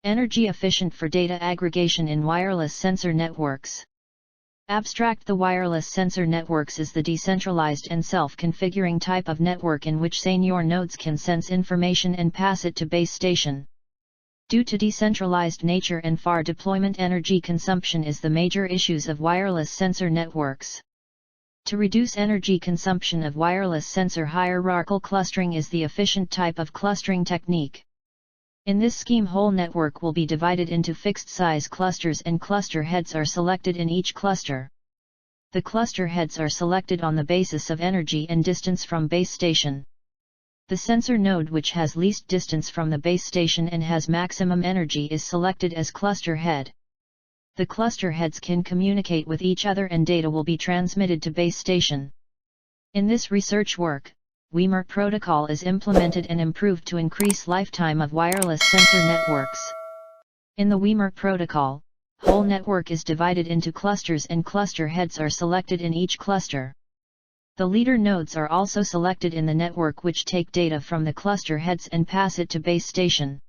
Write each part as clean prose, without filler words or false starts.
Energy efficient for data aggregation in wireless sensor networks. Abstract: the wireless sensor networks is the decentralized and self-configuring type of network in which senor nodes can sense information and pass it to base station. Due to decentralized nature and far deployment, energy consumption is the major issues of wireless sensor networks. To reduce energy consumption of wireless sensor, hierarchal clustering is the efficient type of clustering technique. In this scheme, whole network will be divided into fixed-size clusters and cluster heads are selected in each cluster. The cluster heads are selected on the basis of energy and distance from base station. The sensor node which has least distance from the base station and has maximum energy is selected as cluster head. The cluster heads can communicate with each other and data will be transmitted to base station. In this research work, Weimer Protocol is implemented and improved to increase lifetime of wireless sensor networks. In the Weimer Protocol, whole network is divided into clusters and cluster heads are selected in each cluster. The leader nodes are also selected in the network which take data from the cluster heads and pass it to base station.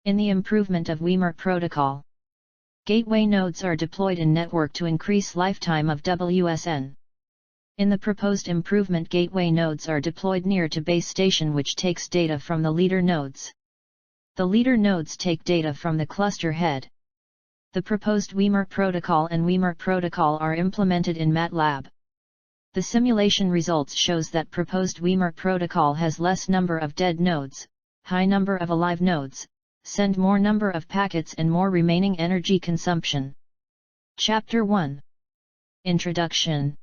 In the improvement of Weimer Protocol, gateway nodes are deployed in network to increase lifetime of WSN. In the proposed improvement, gateway nodes are deployed near to base station which takes data from the leader nodes. The leader nodes take data from the cluster head. The proposed Weimer Protocol and Weimer Protocol are implemented in Matlab. The simulation results shows that proposed Weimer Protocol has less number of dead nodes, high number of alive nodes, send more number of packets and more remaining energy consumption. Chapter 1. Introduction.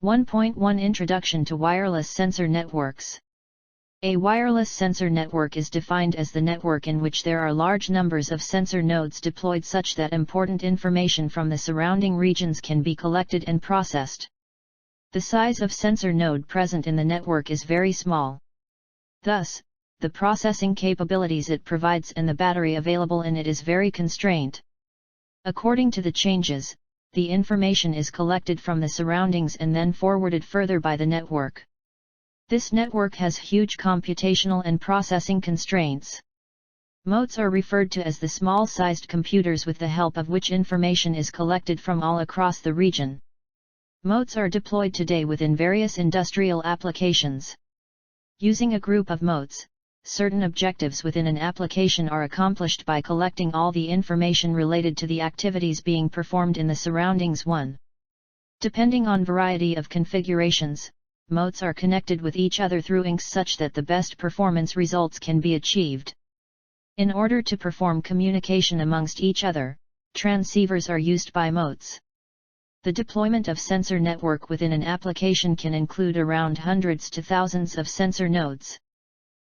1.1 Introduction to wireless sensor networks. A wireless sensor network is defined as the network in which there are large numbers of sensor nodes deployed such that important information from the surrounding regions can be collected and processed. The size of sensor node present in the network is very small. Thus, the processing capabilities it provides and the battery available in it is very constrained. According to the changes, the information is collected from the surroundings and then forwarded further by the network. This network has huge computational and processing constraints. Modes are referred to as the small-sized computers with the help of which information is collected from all across the region. Modes are deployed today within various industrial applications. Using a group of modes, certain objectives within an application are accomplished by collecting all the information related to the activities being performed in the surroundings. 1. Depending on variety of configurations, modes are connected with each other through links such that the best performance results can be achieved. In order to perform communication amongst each other, transceivers are used by modes. The deployment of sensor network within an application can include around hundreds to thousands of sensor nodes.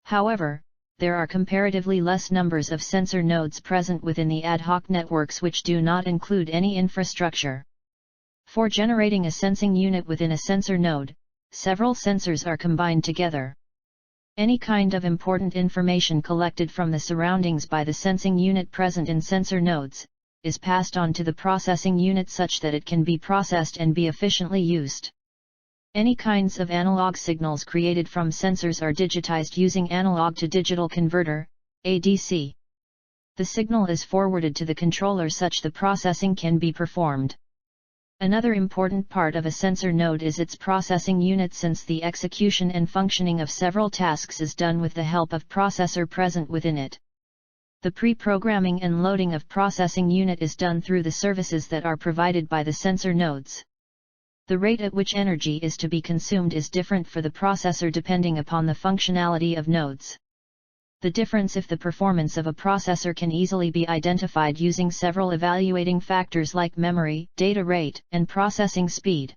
However, there are comparatively less numbers of sensor nodes present within the ad hoc networks which do not include any infrastructure. For generating a sensing unit within a sensor node, several sensors are combined together. Any kind of important information collected from the surroundings by the sensing unit present in sensor nodes, is passed on to the processing unit such that it can be processed and be efficiently used. Any kinds of analog signals created from sensors are digitized using analog to digital converter, ADC. The signal is forwarded to the controller such the processing can be performed. Another important part of a sensor node is its processing unit, since the execution and functioning of several tasks is done with the help of processor present within it. The pre-programming and loading of processing unit is done through the services that are provided by the sensor nodes. The rate at which energy is to be consumed is different for the processor depending upon the functionality of nodes. The difference if the performance of a processor can easily be identified using several evaluating factors like memory, data rate, and processing speed.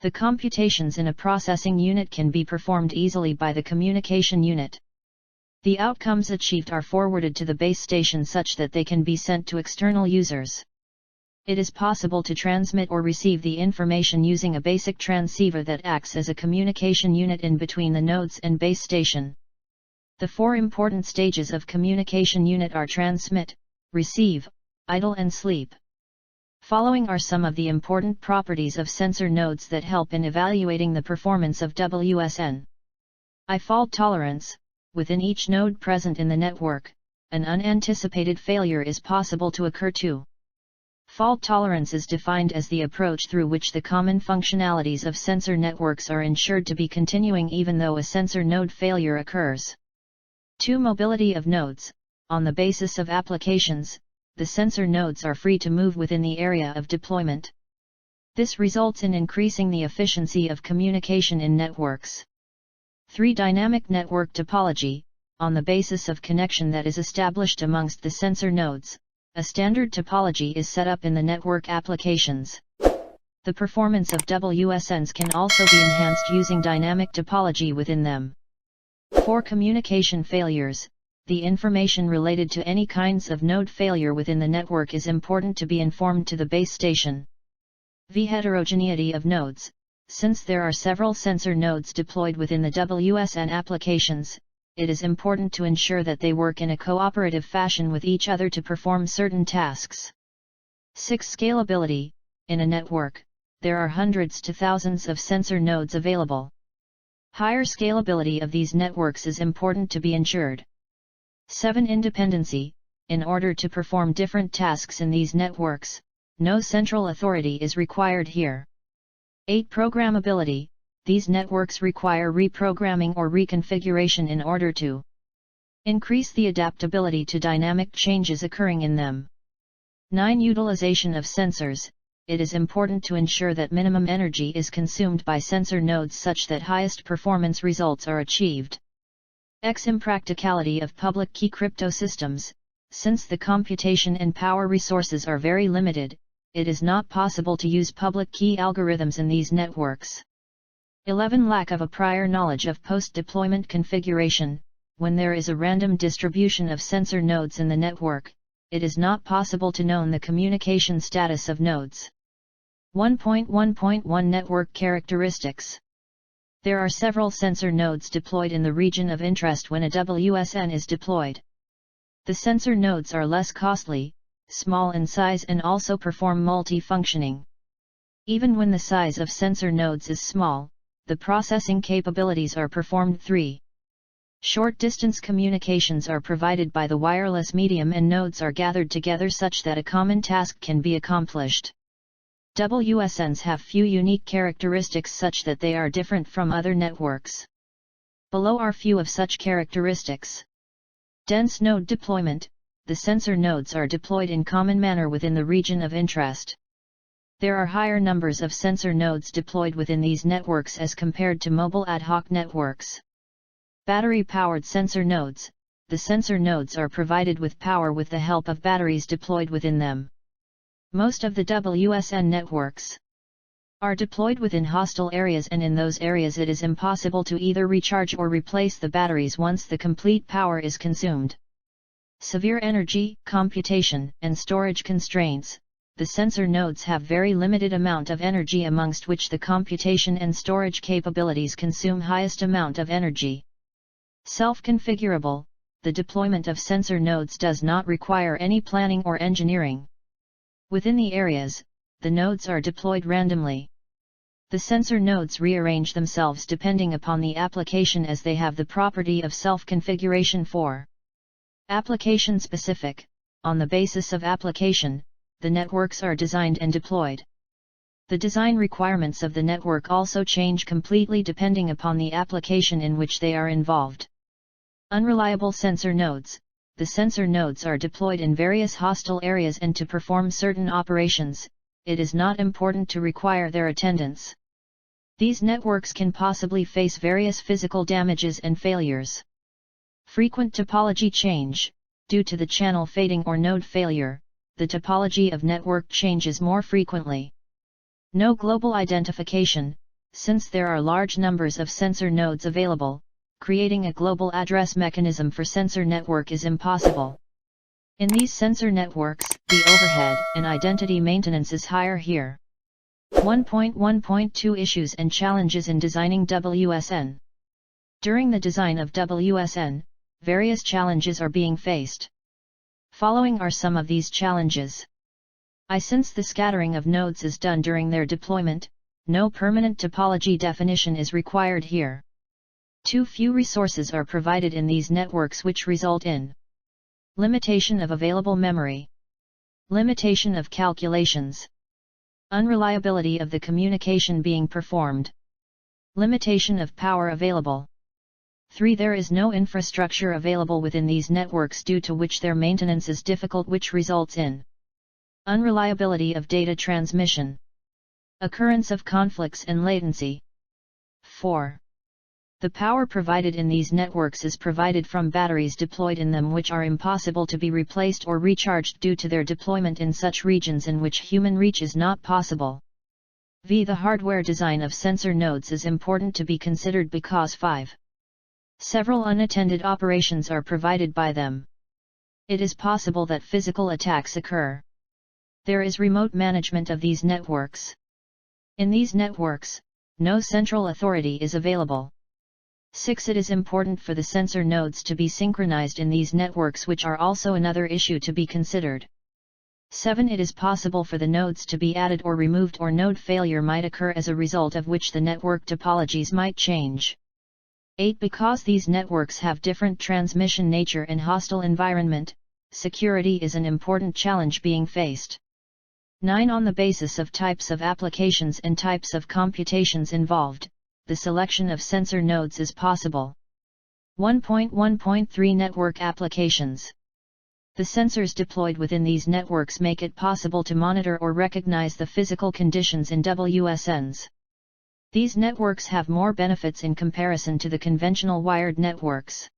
The computations in a processing unit can be performed easily by the communication unit. The outcomes achieved are forwarded to the base station such that they can be sent to external users. It is possible to transmit or receive the information using a basic transceiver that acts as a communication unit in between the nodes and base station. The 4 important stages of communication unit are transmit, receive, idle and sleep. Following are some of the important properties of sensor nodes that help in evaluating the performance of WSN. I fault tolerance. Within each node present in the network, an unanticipated failure is possible to occur too. Fault tolerance is defined as the approach through which the common functionalities of sensor networks are ensured to be continuing even though a sensor node failure occurs. 2. Mobility of nodes. On the basis of applications, the sensor nodes are free to move within the area of deployment. This results in increasing the efficiency of communication in networks. 3. Dynamic network topology. On the basis of connection that is established amongst the sensor nodes, a standard topology is set up in the network applications. The performance of WSNs can also be enhanced using dynamic topology within them. 4. Communication failures. The information related to any kinds of node failure within the network is important to be informed to the base station. V. Heterogeneity of nodes. Since there are several sensor nodes deployed within the WSN applications, it is important to ensure that they work in a cooperative fashion with each other to perform certain tasks. 6. Scalability. In a network, there are hundreds to thousands of sensor nodes available. Higher scalability of these networks is important to be ensured. 7. Independency. In order to perform different tasks in these networks, no central authority is required here. 8. Programmability. These networks require reprogramming or reconfiguration in order to increase the adaptability to dynamic changes occurring in them. 9. Utilization of sensors. It is important to ensure that minimum energy is consumed by sensor nodes such that highest performance results are achieved. X. Impracticality of public key crypto systems. Since the computation and power resources are very limited, it is not possible to use public key algorithms in these networks. 11. Lack of a prior knowledge of post-deployment configuration. When there is a random distribution of sensor nodes in the network, it is not possible to know the communication status of nodes. 1.1.1 Network characteristics. There are several sensor nodes deployed in the region of interest when a WSN is deployed. The sensor nodes are less costly, small in size and also perform multi-functioning. Even when the size of sensor nodes is small, the processing capabilities are performed. 3. Short-distance communications are provided by the wireless medium and nodes are gathered together such that a common task can be accomplished. WSNs have few unique characteristics such that they are different from other networks. Below are few of such characteristics. Dense node deployment. The sensor nodes are deployed in common manner within the region of interest. There are higher numbers of sensor nodes deployed within these networks as compared to mobile ad hoc networks. Battery-powered sensor nodes. The sensor nodes are provided with power with the help of batteries deployed within them. Most of the WSN networks are deployed within hostile areas, and in those areas it is impossible to either recharge or replace the batteries once the complete power is consumed. Severe energy, computation, and storage constraints. The sensor nodes have very limited amount of energy amongst which the computation and storage capabilities consume highest amount of energy. Self-configurable. The deployment of sensor nodes does not require any planning or engineering. Within the areas, the nodes are deployed randomly. The sensor nodes rearrange themselves depending upon the application as they have the property of self-configuration. 4. Application-specific. On the basis of application, the networks are designed and deployed. The design requirements of the network also change completely depending upon the application in which they are involved. Unreliable sensor nodes. The sensor nodes are deployed in various hostile areas and to perform certain operations, it is not important to require their attendance. These networks can possibly face various physical damages and failures. Frequent topology change. Due to the channel fading or node failure, the topology of network changes more frequently. No global identification. Since there are large numbers of sensor nodes available, creating a global address mechanism for sensor network is impossible. In these sensor networks, the overhead and identity maintenance is higher here. 1.1.2 Issues and challenges in designing WSN. During the design of WSN, various challenges are being faced. Following are some of these challenges. Since the scattering of nodes is done during their deployment, no permanent topology definition is required here. Too few resources are provided in these networks, which result in Limitation of available memory. Limitation of calculations. Unreliability of the communication being performed. Limitation of power available. 3. There is no infrastructure available within these networks due to which their maintenance is difficult, which results in unreliability of data transmission. Occurrence of conflicts and latency. 4. The power provided in these networks is provided from batteries deployed in them, which are impossible to be replaced or recharged due to their deployment in such regions in which human reach is not possible. The hardware design of sensor nodes is important to be considered because 5. Several unattended operations are provided by them. It is possible that physical attacks occur. There is remote management of these networks. In these networks, no central authority is available. 6. It is important for the sensor nodes to be synchronized in these networks, which are also another issue to be considered. 7. It is possible for the nodes to be added or removed, or node failure might occur, as a result of which the network topologies might change. 8. Because these networks have different transmission nature and hostile environment, security is an important challenge being faced. 9. On the basis of types of applications and types of computations involved, the selection of sensor nodes is possible. 1.1.3 Network applications. The sensors deployed within these networks make it possible to monitor or recognize the physical conditions in WSNs. These networks have more benefits in comparison to the conventional wired networks.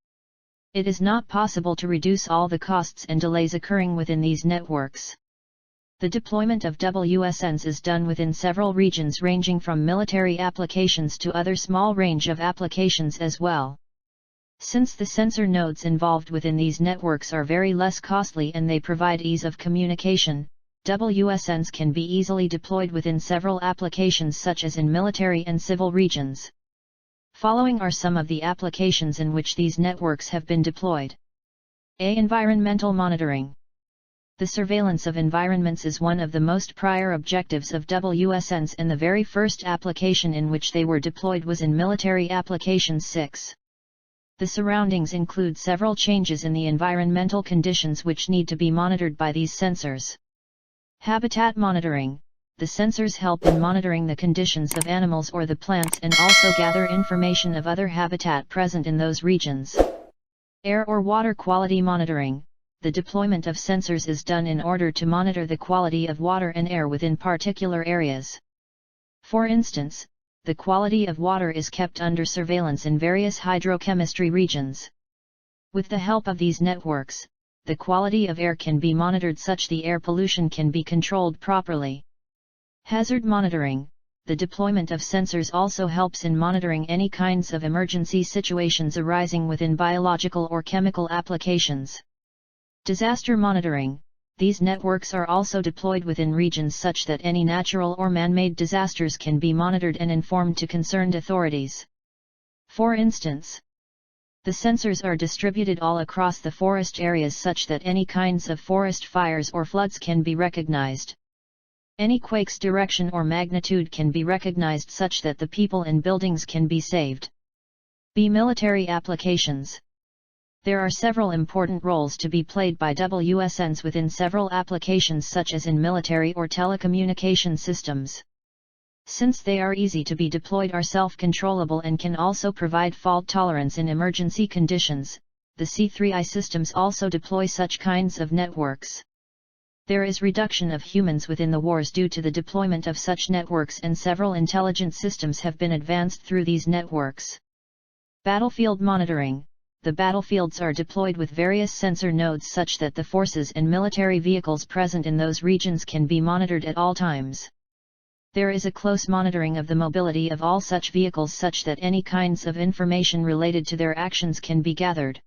It is not possible to reduce all the costs and delays occurring within these networks. The deployment of WSNs is done within several regions, ranging from military applications to other small range of applications as well. Since the sensor nodes involved within these networks are very less costly and they provide ease of communication, WSNs can be easily deployed within several applications, such as in military and civil regions. Following are some of the applications in which these networks have been deployed. A. Environmental monitoring. The surveillance of environments is one of the most prior objectives of WSNs, and the very first application in which they were deployed was in military applications. 6. The surroundings include several changes in the environmental conditions which need to be monitored by these sensors. Habitat monitoring. The sensors help in monitoring the conditions of animals or the plants, and also gather information of other habitat present in those regions. Air or water quality monitoring. The deployment of sensors is done in order to monitor the quality of water and air within particular areas. For instance, the quality of water is kept under surveillance in various hydrochemistry regions. With the help of these networks, the quality of air can be monitored such the air pollution can be controlled properly. Hazard monitoring. The deployment of sensors also helps in monitoring any kinds of emergency situations arising within biological or chemical applications. Disaster monitoring. These networks are also deployed within regions such that any natural or man-made disasters can be monitored and informed to concerned authorities. For instance, the sensors are distributed all across the forest areas such that any kinds of forest fires or floods can be recognized. Any quake's direction or magnitude can be recognized such that the people and buildings can be saved. B. Military applications. There are several important roles to be played by WSNs within several applications, such as in military or telecommunication systems. Since they are easy to be deployed, are self-controllable, and can also provide fault tolerance in emergency conditions, the C3I systems also deploy such kinds of networks. There is reduction of humans within the wars due to the deployment of such networks, and several intelligent systems have been advanced through these networks. Battlefield monitoring. The battlefields are deployed with various sensor nodes such that the forces and military vehicles present in those regions can be monitored at all times. There is a close monitoring of the mobility of all such vehicles such that any kinds of information related to their actions can be gathered.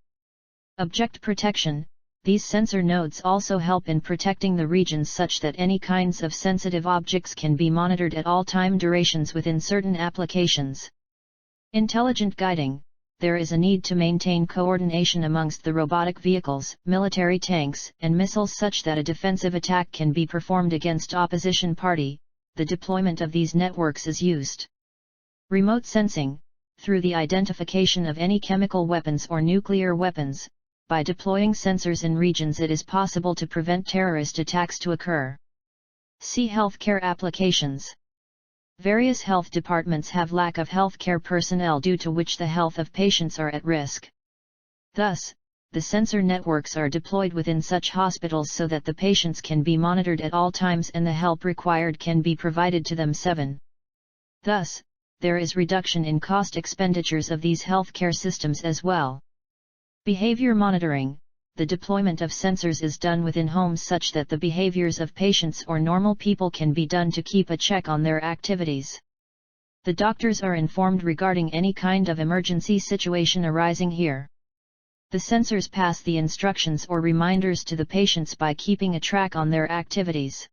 Object protection. These sensor nodes also help in protecting the regions such that any kinds of sensitive objects can be monitored at all time durations within certain applications. Intelligent guiding. There is a need to maintain coordination amongst the robotic vehicles, military tanks, and missiles such that a defensive attack can be performed against opposition party. The deployment of these networks is used. Remote sensing. Through the identification of any chemical weapons or nuclear weapons, by deploying sensors in regions it is possible to prevent terrorist attacks to occur. See healthcare applications. Various health departments have lack of healthcare personnel due to which the health of patients are at risk. Thus, the sensor networks are deployed within such hospitals so that the patients can be monitored at all times and the help required can be provided to them. 7. Thus, there is reduction in cost expenditures of these healthcare systems as well. Behavior monitoring. The deployment of sensors is done within homes such that the behaviors of patients or normal people can be done to keep a check on their activities. The doctors are informed regarding any kind of emergency situation arising here. The sensors pass the instructions or reminders to the patients by keeping a track on their activities.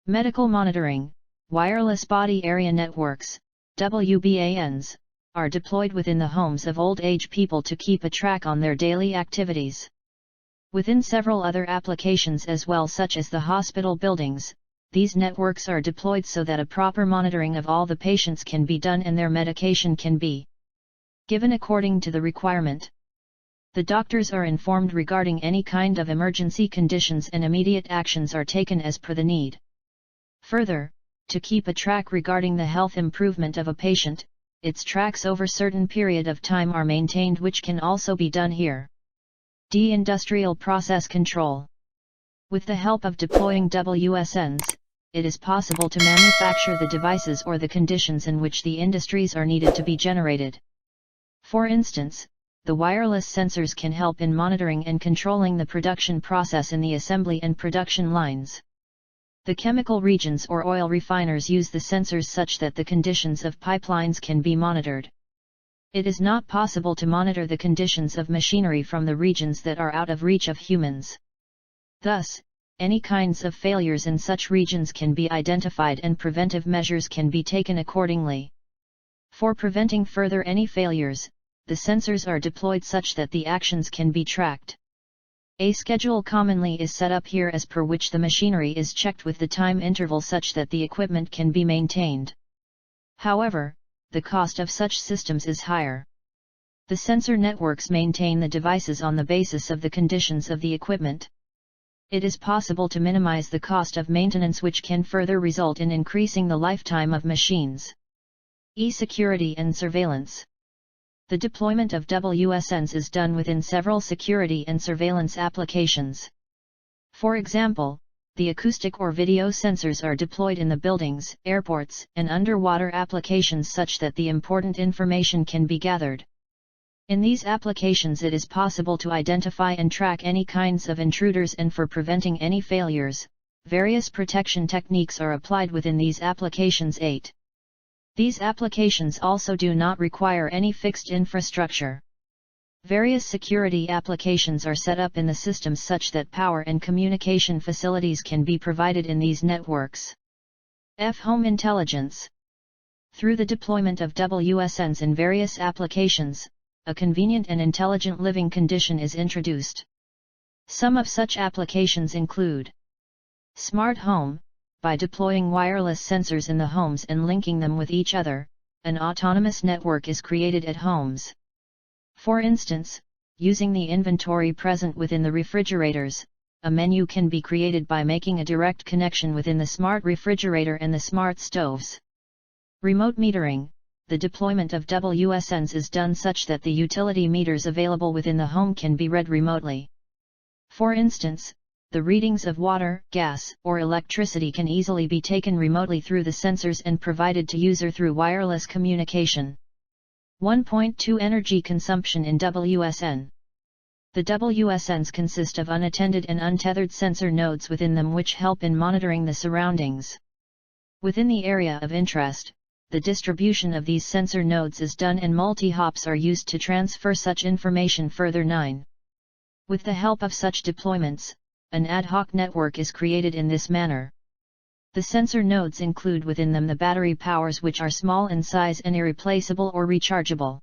Medical monitoring. Wireless body area networks, WBANs, are deployed within the homes of old age people to keep a track on their daily activities. Within several other applications as well, such as the hospital buildings, these networks are deployed so that a proper monitoring of all the patients can be done and their medication can be given according to the requirement. The doctors are informed regarding any kind of emergency conditions and immediate actions are taken as per the need. Further, to keep a track regarding the health improvement of a patient, its tracks over certain period of time are maintained, which can also be done here. Industrial process control. With the help of deploying WSNs, it is possible to manufacture the devices or the conditions in which the industries are needed to be generated. For instance, the wireless sensors can help in monitoring and controlling the production process in the assembly and production lines. The chemical regions or oil refiners use the sensors such that the conditions of pipelines can be monitored. It is not possible to monitor the conditions of machinery from the regions that are out of reach of humans. Thus, any kinds of failures in such regions can be identified and preventive measures can be taken accordingly. For preventing further any failures, the sensors are deployed such that the actions can be tracked. A schedule commonly is set up here as per which the machinery is checked with the time interval such that the equipment can be maintained. However, the cost of such systems is higher. The sensor networks maintain the devices on the basis of the conditions of the equipment. It is possible to minimize the cost of maintenance, which can further result in increasing the lifetime of machines. Security and surveillance. The deployment of WSNs is done within several security and surveillance applications. For example, the acoustic or video sensors are deployed in the buildings, airports, and underwater applications such that the important information can be gathered. In these applications it is possible to identify and track any kinds of intruders, and for preventing any failures, various protection techniques are applied within these applications. 8. These applications also do not require any fixed infrastructure. Various security applications are set up in the systems such that power and communication facilities can be provided in these networks. Home intelligence. Through the deployment of WSNs in various applications, a convenient and intelligent living condition is introduced. Some of such applications include smart home. By deploying wireless sensors in the homes and linking them with each other, an autonomous network is created at homes. For instance, using the inventory present within the refrigerators, a menu can be created by making a direct connection within the smart refrigerator and the smart stoves. Remote metering. The deployment of WSNs is done such that the utility meters available within the home can be read remotely. For instance, the readings of water, gas, or electricity can easily be taken remotely through the sensors and provided to user through wireless communication. 1.2 Energy consumption in WSN. The WSNs consist of unattended and untethered sensor nodes within them which help in monitoring the surroundings. Within the area of interest, the distribution of these sensor nodes is done and multi-hops are used to transfer such information further. 9. With the help of such deployments, an ad hoc network is created in this manner. The sensor nodes include within them the battery powers, which are small in size and irreplaceable or rechargeable.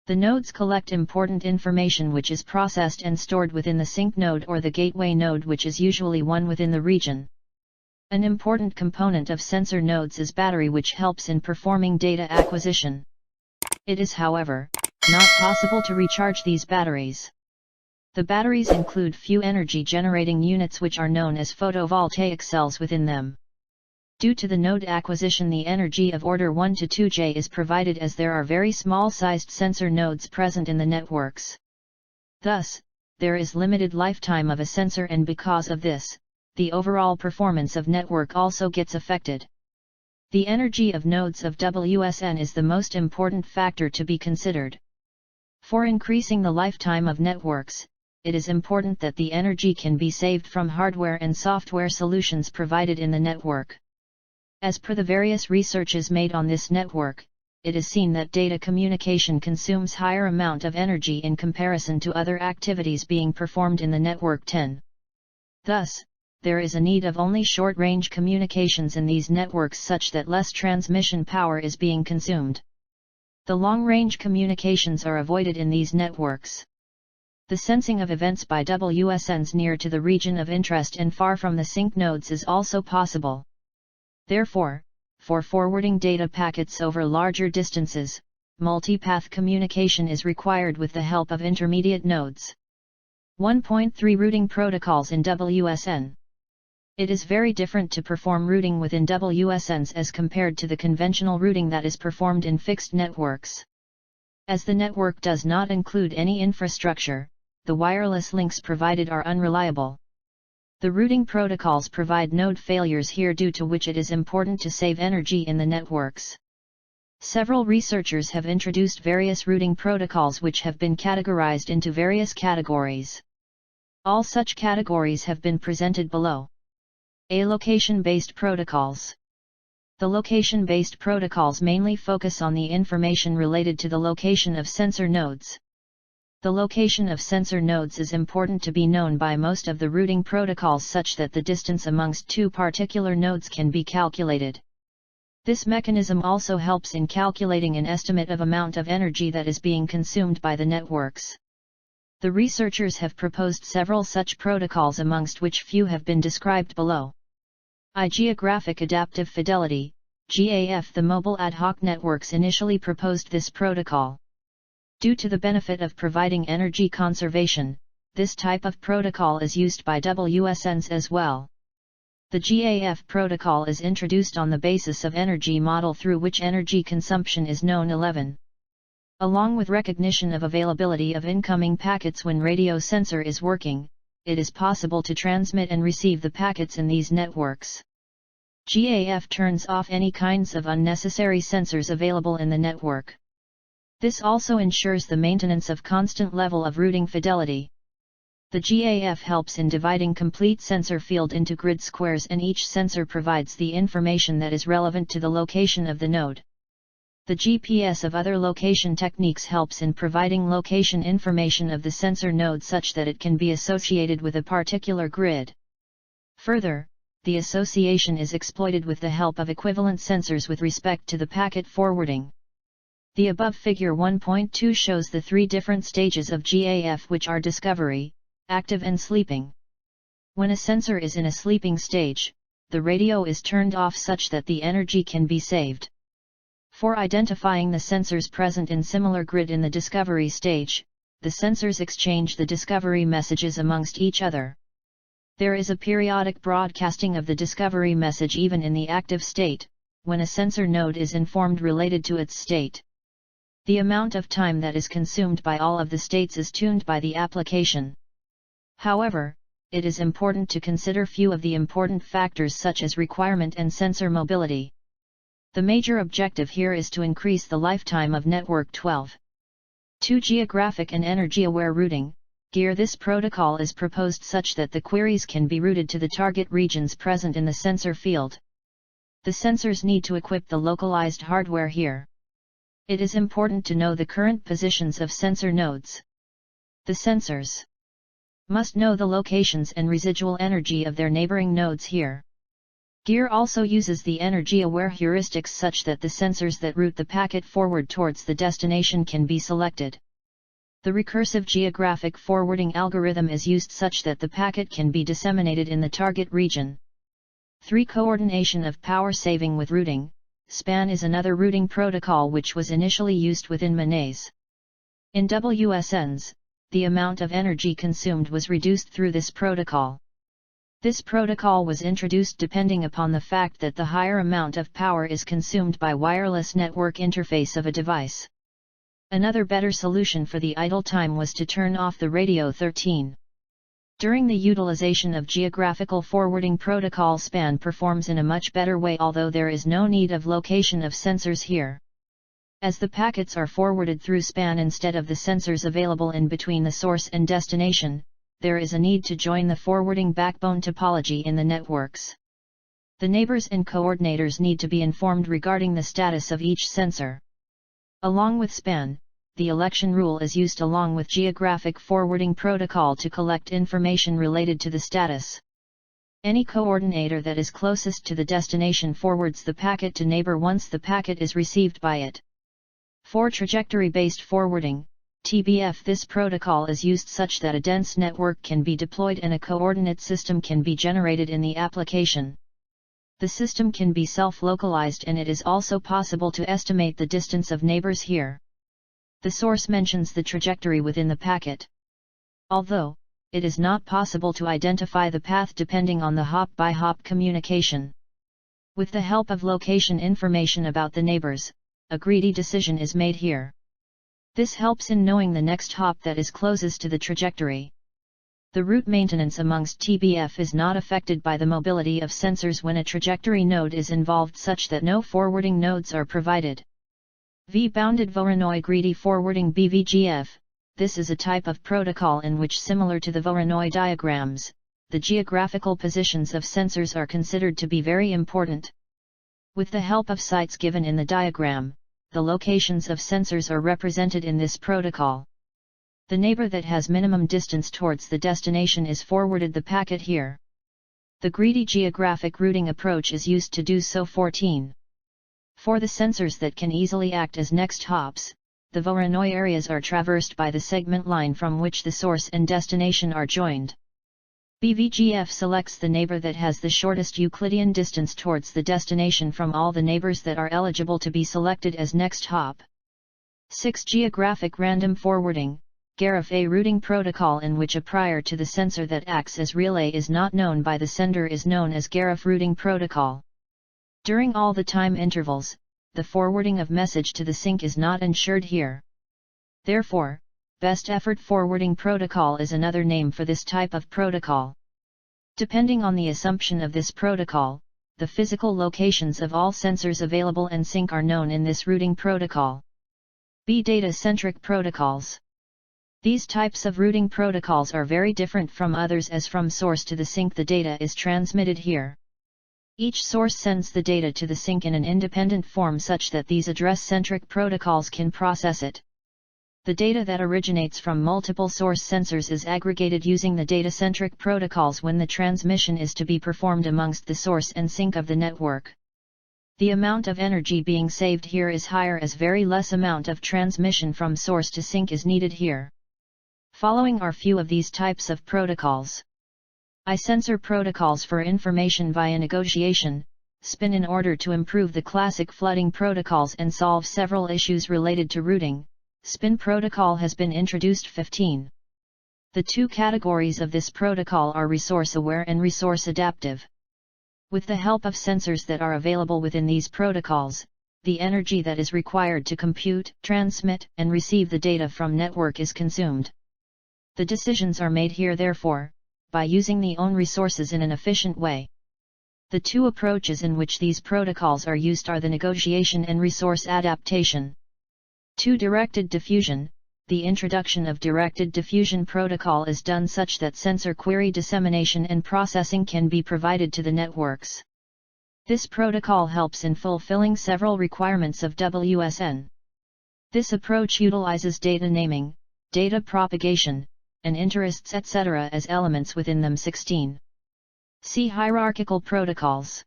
The nodes collect important information which is processed and stored within the sync node or the gateway node, which is usually one within the region. An important component of sensor nodes is battery, which helps in performing data acquisition. It is, however, not possible to recharge these batteries. The batteries include few energy-generating units which are known as photovoltaic cells within them. Due to the node acquisition, the energy of order 1 to 2J is provided as there are very small-sized sensor nodes present in the networks. Thus, there is limited lifetime of a sensor, and because of this, the overall performance of network also gets affected. The energy of nodes of WSN is the most important factor to be considered. For increasing the lifetime of networks, it is important that the energy can be saved from hardware and software solutions provided in the network. As per the various researches made on this network, it is seen that data communication consumes higher amount of energy in comparison to other activities being performed in the network 10. Thus, there is a need of only short-range communications in these networks such that less transmission power is being consumed. The long-range communications are avoided in these networks. The sensing of events by WSNs near to the region of interest and far from the sync nodes is also possible. Therefore, for forwarding data packets over larger distances, multipath communication is required with the help of intermediate nodes. 1.3 Routing protocols in WSN. It is very different to perform routing within WSNs as compared to the conventional routing that is performed in fixed networks. As the network does not include any infrastructure, the wireless links provided are unreliable. The routing protocols provide node failures here, due to which it is important to save energy in the networks. Several researchers have introduced various routing protocols which have been categorized into various categories. All such categories have been presented below. A. Location-based protocols. The location-based protocols mainly focus on the information related to the location of sensor nodes. The location of sensor nodes is important to be known by most of the routing protocols such that the distance amongst two particular nodes can be calculated. This mechanism also helps in calculating an estimate of amount of energy that is being consumed by the networks. The researchers have proposed several such protocols, amongst which few have been described below. Geographic Adaptive Fidelity, GAF. The mobile ad hoc networks initially proposed this protocol. Due to the benefit of providing energy conservation, this type of protocol is used by WSNs as well. The GAF protocol is introduced on the basis of energy model through which energy consumption is known 11. Along with recognition of availability of incoming packets when radio sensor is working, it is possible to transmit and receive the packets in these networks. GAF turns off any kinds of unnecessary sensors available in the network. This also ensures the maintenance of constant level of routing fidelity. The GAF helps in dividing complete sensor field into grid squares, and each sensor provides the information that is relevant to the location of the node. The GPS of other location techniques helps in providing location information of the sensor node such that it can be associated with a particular grid. Further, the association is exploited with the help of equivalent sensors with respect to the packet forwarding. The above figure 1.2 shows the three different stages of GAF, which are discovery, active and sleeping. When a sensor is in a sleeping stage, the radio is turned off such that the energy can be saved. For identifying the sensors present in similar grid in the discovery stage, the sensors exchange the discovery messages amongst each other. There is a periodic broadcasting of the discovery message even in the active state, when a sensor node is informed related to its state. The amount of time that is consumed by all of the states is tuned by the application. However, it is important to consider few of the important factors such as requirement and sensor mobility. The major objective here is to increase the lifetime of network 12. 2. Geographic and energy-aware routing. GEAR. This protocol is proposed such that the queries can be routed to the target regions present in the sensor field. The sensors need to equip the localized hardware here. It is important to know the current positions of sensor nodes. The sensors must know the locations and residual energy of their neighboring nodes here. GEAR also uses the energy-aware heuristics such that the sensors that route the packet forward towards the destination can be selected. The recursive geographic forwarding algorithm is used such that the packet can be disseminated in the target region. 3. Coordination of power saving with routing. SPAN is another routing protocol which was initially used within MNAs. In WSNs, the amount of energy consumed was reduced through this protocol. This protocol was introduced depending upon the fact that the higher amount of power is consumed by wireless network interface of a device. Another better solution for the idle time was to turn off the radio 13. During the utilization of geographical forwarding protocol, span performs in a much better way, although there is no need of location of sensors here. As the packets are forwarded through span instead of the sensors available in between the source and destination, there is a need to join the forwarding backbone topology in the networks. The neighbors and coordinators need to be informed regarding the status of each sensor. Along with span, the election rule is used along with geographic forwarding protocol to collect information related to the status. Any coordinator that is closest to the destination forwards the packet to neighbor once the packet is received by it. For trajectory-based forwarding, TBF, this protocol is used such that a dense network can be deployed and a coordinate system can be generated in the application. The system can be self-localized, and it is also possible to estimate the distance of neighbors here. The source mentions the trajectory within the packet. Although, it is not possible to identify the path depending on the hop-by-hop communication. With the help of location information about the neighbors, a greedy decision is made here. This helps in knowing the next hop that is closest to the trajectory. The route maintenance amongst TBF is not affected by the mobility of sensors when a trajectory node is involved, such that no forwarding nodes are provided. V-bounded Voronoi greedy forwarding BVGF. This is a type of protocol in which, similar to the Voronoi diagrams, the geographical positions of sensors are considered to be very important. With the help of sites given in the diagram, the locations of sensors are represented in this protocol. The neighbor that has minimum distance towards the destination is forwarded the packet here. The greedy geographic routing approach is used to do so. 14. For the sensors that can easily act as next hops, the Voronoi areas are traversed by the segment line from which the source and destination are joined. BVGF selects the neighbor that has the shortest Euclidean distance towards the destination from all the neighbors that are eligible to be selected as next hop. 6. Geographic random forwarding, GRF, a routing protocol in which a prior to the sensor that acts as relay is not known by the sender, is known as GRF routing protocol. During all the time intervals, the forwarding of message to the sink is not ensured here. Therefore, best effort forwarding protocol is another name for this type of protocol. Depending on the assumption of this protocol, the physical locations of all sensors available and sink are known in this routing protocol. B. Data-centric protocols. These types of routing protocols are very different from others, as from source to the sink the data is transmitted here. Each source sends the data to the sink in an independent form such that these address-centric protocols can process it. The data that originates from multiple source sensors is aggregated using the data-centric protocols when the transmission is to be performed amongst the source and sink of the network. The amount of energy being saved here is higher, as very less amount of transmission from source to sink is needed here. Following are few of these types of protocols. I-sensor protocols for information via negotiation, SPIN. In order to improve the classic flooding protocols and solve several issues related to routing, SPIN protocol has been introduced. 15. The two categories of this protocol are resource-aware and resource-adaptive. With the help of sensors that are available within these protocols, the energy that is required to compute, transmit, and receive the data from network is consumed. The decisions are made here, therefore, by using the own resources in an efficient way. The two approaches in which these protocols are used are the negotiation and resource adaptation. 2. Directed diffusion. The introduction of directed diffusion protocol is done such that sensor query dissemination and processing can be provided to the networks. This protocol helps in fulfilling several requirements of WSN. This approach utilizes data naming, data propagation, and interests etc. as elements within them. 16. See hierarchical protocols.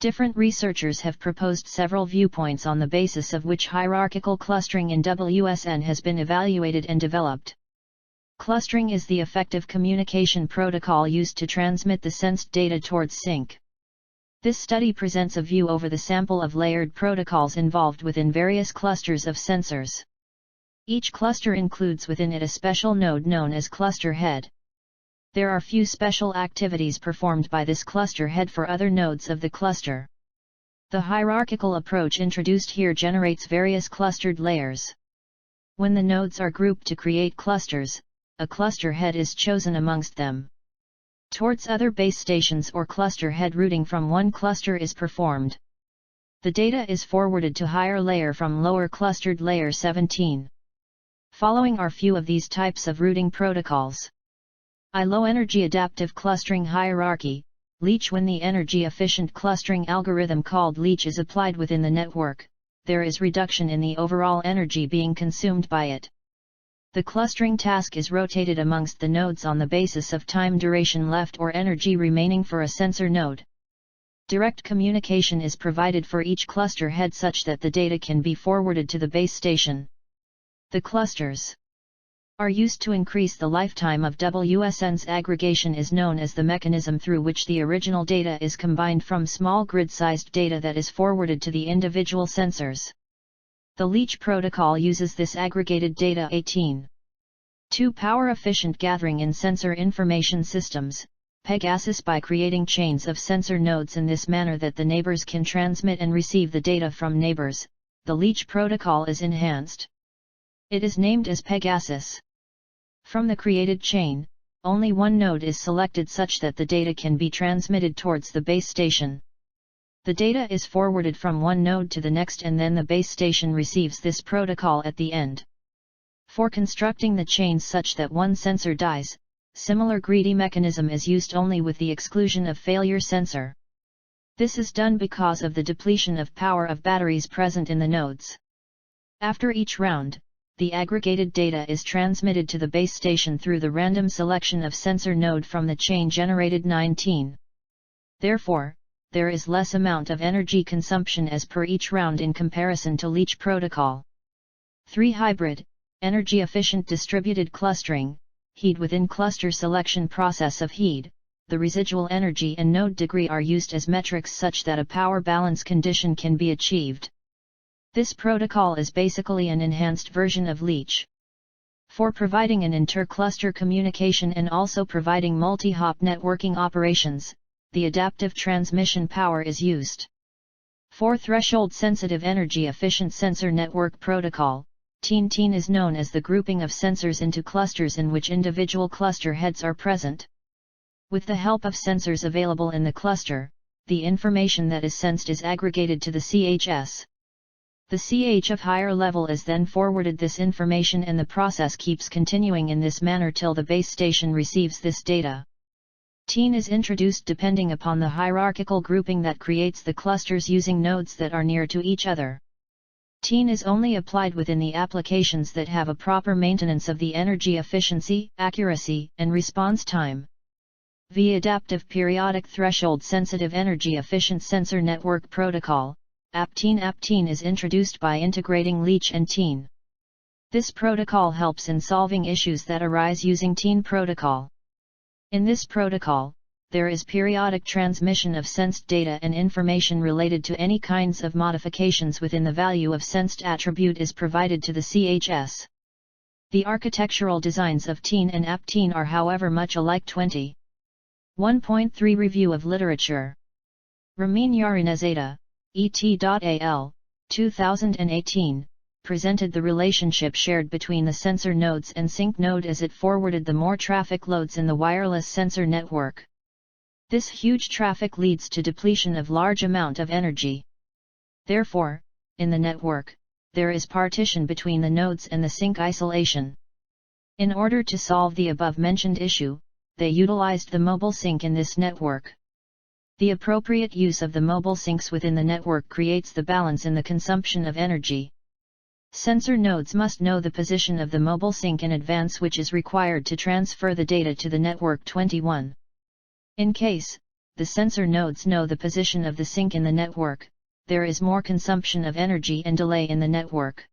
Different researchers have proposed several viewpoints on the basis of which hierarchical clustering in WSN has been evaluated and developed. Clustering is the effective communication protocol used to transmit the sensed data towards sink. This study presents a view over the sample of layered protocols involved within various clusters of sensors. Each cluster includes within it a special node known as cluster head. There are few special activities performed by this cluster head for other nodes of the cluster. The hierarchical approach introduced here generates various clustered layers. When the nodes are grouped to create clusters, a cluster head is chosen amongst them. Towards other base stations or cluster head routing from one cluster is performed. The data is forwarded to higher layer from lower clustered layer 17. Following are few of these types of routing protocols. Low energy adaptive clustering hierarchy, leech. When the energy efficient clustering algorithm called leech is applied within the network, there is reduction in the overall energy being consumed by it. The clustering task is rotated amongst the nodes on the basis of time duration left or energy remaining for a sensor node. Direct communication is provided for each cluster head such that the data can be forwarded to the base station. The clusters are used to increase the lifetime of WSNs. Aggregation is known as the mechanism through which the original data is combined from small grid-sized data that is forwarded to the individual sensors. The leech protocol uses this aggregated data 18. 2. Power-efficient gathering in sensor information systems, Pegasus. By creating chains of sensor nodes in this manner that the neighbors can transmit and receive the data from neighbors, the leech protocol is enhanced. It is named as Pegasus. From the created chain, only one node is selected such that the data can be transmitted towards the base station. The data is forwarded from one node to the next and then the base station receives this protocol at the end. For constructing the chains such that one sensor dies, similar greedy mechanism is used only with the exclusion of failure sensor. This is done because of the depletion of power of batteries present in the nodes. After each round, the aggregated data is transmitted to the base station through the random selection of sensor node from the chain generated 19. Therefore, there is less amount of energy consumption as per each round in comparison to leech protocol. 3. Hybrid, energy efficient distributed clustering, HED. Within cluster selection process of HED, the residual energy and node degree are used as metrics such that a power balance condition can be achieved. This protocol is basically an enhanced version of leech. For providing an inter-cluster communication and also providing multi-hop networking operations, the adaptive transmission power is used. 4. Threshold sensitive energy efficient sensor network protocol, TEN is known as the grouping of sensors into clusters in which individual cluster heads are present. With the help of sensors available in the cluster, the information that is sensed is aggregated to the CHS. The CH of higher level is then forwarded this information and the process keeps continuing in this manner till the base station receives this data. TEN is introduced depending upon the hierarchical grouping that creates the clusters using nodes that are near to each other. TEN is only applied within the applications that have a proper maintenance of the energy efficiency, accuracy, and response time. The adaptive periodic threshold sensitive energy efficient sensor network protocol, APTEN is introduced by integrating leech and TEN. This protocol helps in solving issues that arise using TEN protocol. In this protocol, there is periodic transmission of sensed data and information related to any kinds of modifications within the value of sensed attribute is provided to the CHS. The architectural designs of TEN and APTEN are however much alike. 20. 1.3 Review of literature. Ramin Yarinezada, et.al., 2018, presented the relationship shared between the sensor nodes and sync node as it forwarded the more traffic loads in the wireless sensor network. This huge traffic leads to depletion of large amount of energy. Therefore, in the network, there is partition between the nodes and the sync isolation. In order to solve the above-mentioned issue, they utilized the mobile sync in this network. The appropriate use of the mobile syncs within the network creates the balance in the consumption of energy. Sensor nodes must know the position of the mobile sync in advance, which is required to transfer the data to the network. 21. In case the sensor nodes know the position of the sync in the network, there is more consumption of energy and delay in the network.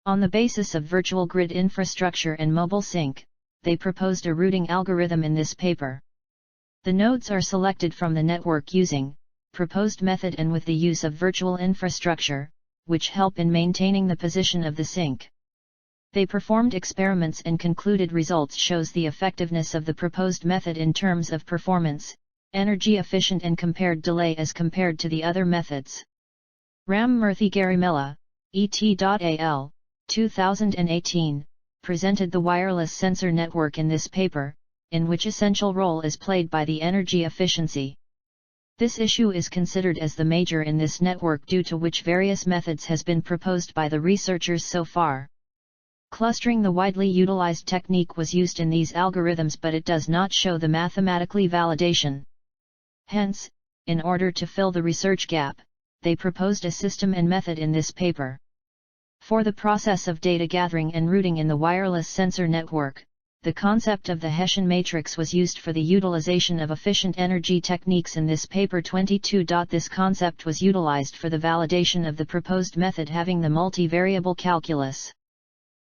On the basis of virtual grid infrastructure and mobile sync, they proposed a routing algorithm in this paper. The nodes are selected from the network using proposed method and with the use of virtual infrastructure, which help in maintaining the position of the sync. They performed experiments and concluded results shows the effectiveness of the proposed method in terms of performance, energy efficient and compared delay as compared to the other methods. Ram Murthy Garimella, et.al., 2018, presented the wireless sensor network in this paper, in which essential role is played by the energy efficiency. This issue is considered as the major in this network, due to which various methods has been proposed by the researchers so far. Clustering, the widely utilized technique, was used in these algorithms, but it does not show the mathematically validation. Hence, in order to fill the research gap, they proposed a system and method in this paper. For the process of data gathering and routing in the wireless sensor network, the concept of the Hessian matrix was used for the utilization of efficient energy techniques in this paper 22. This concept was utilized for the validation of the proposed method having the multivariable calculus.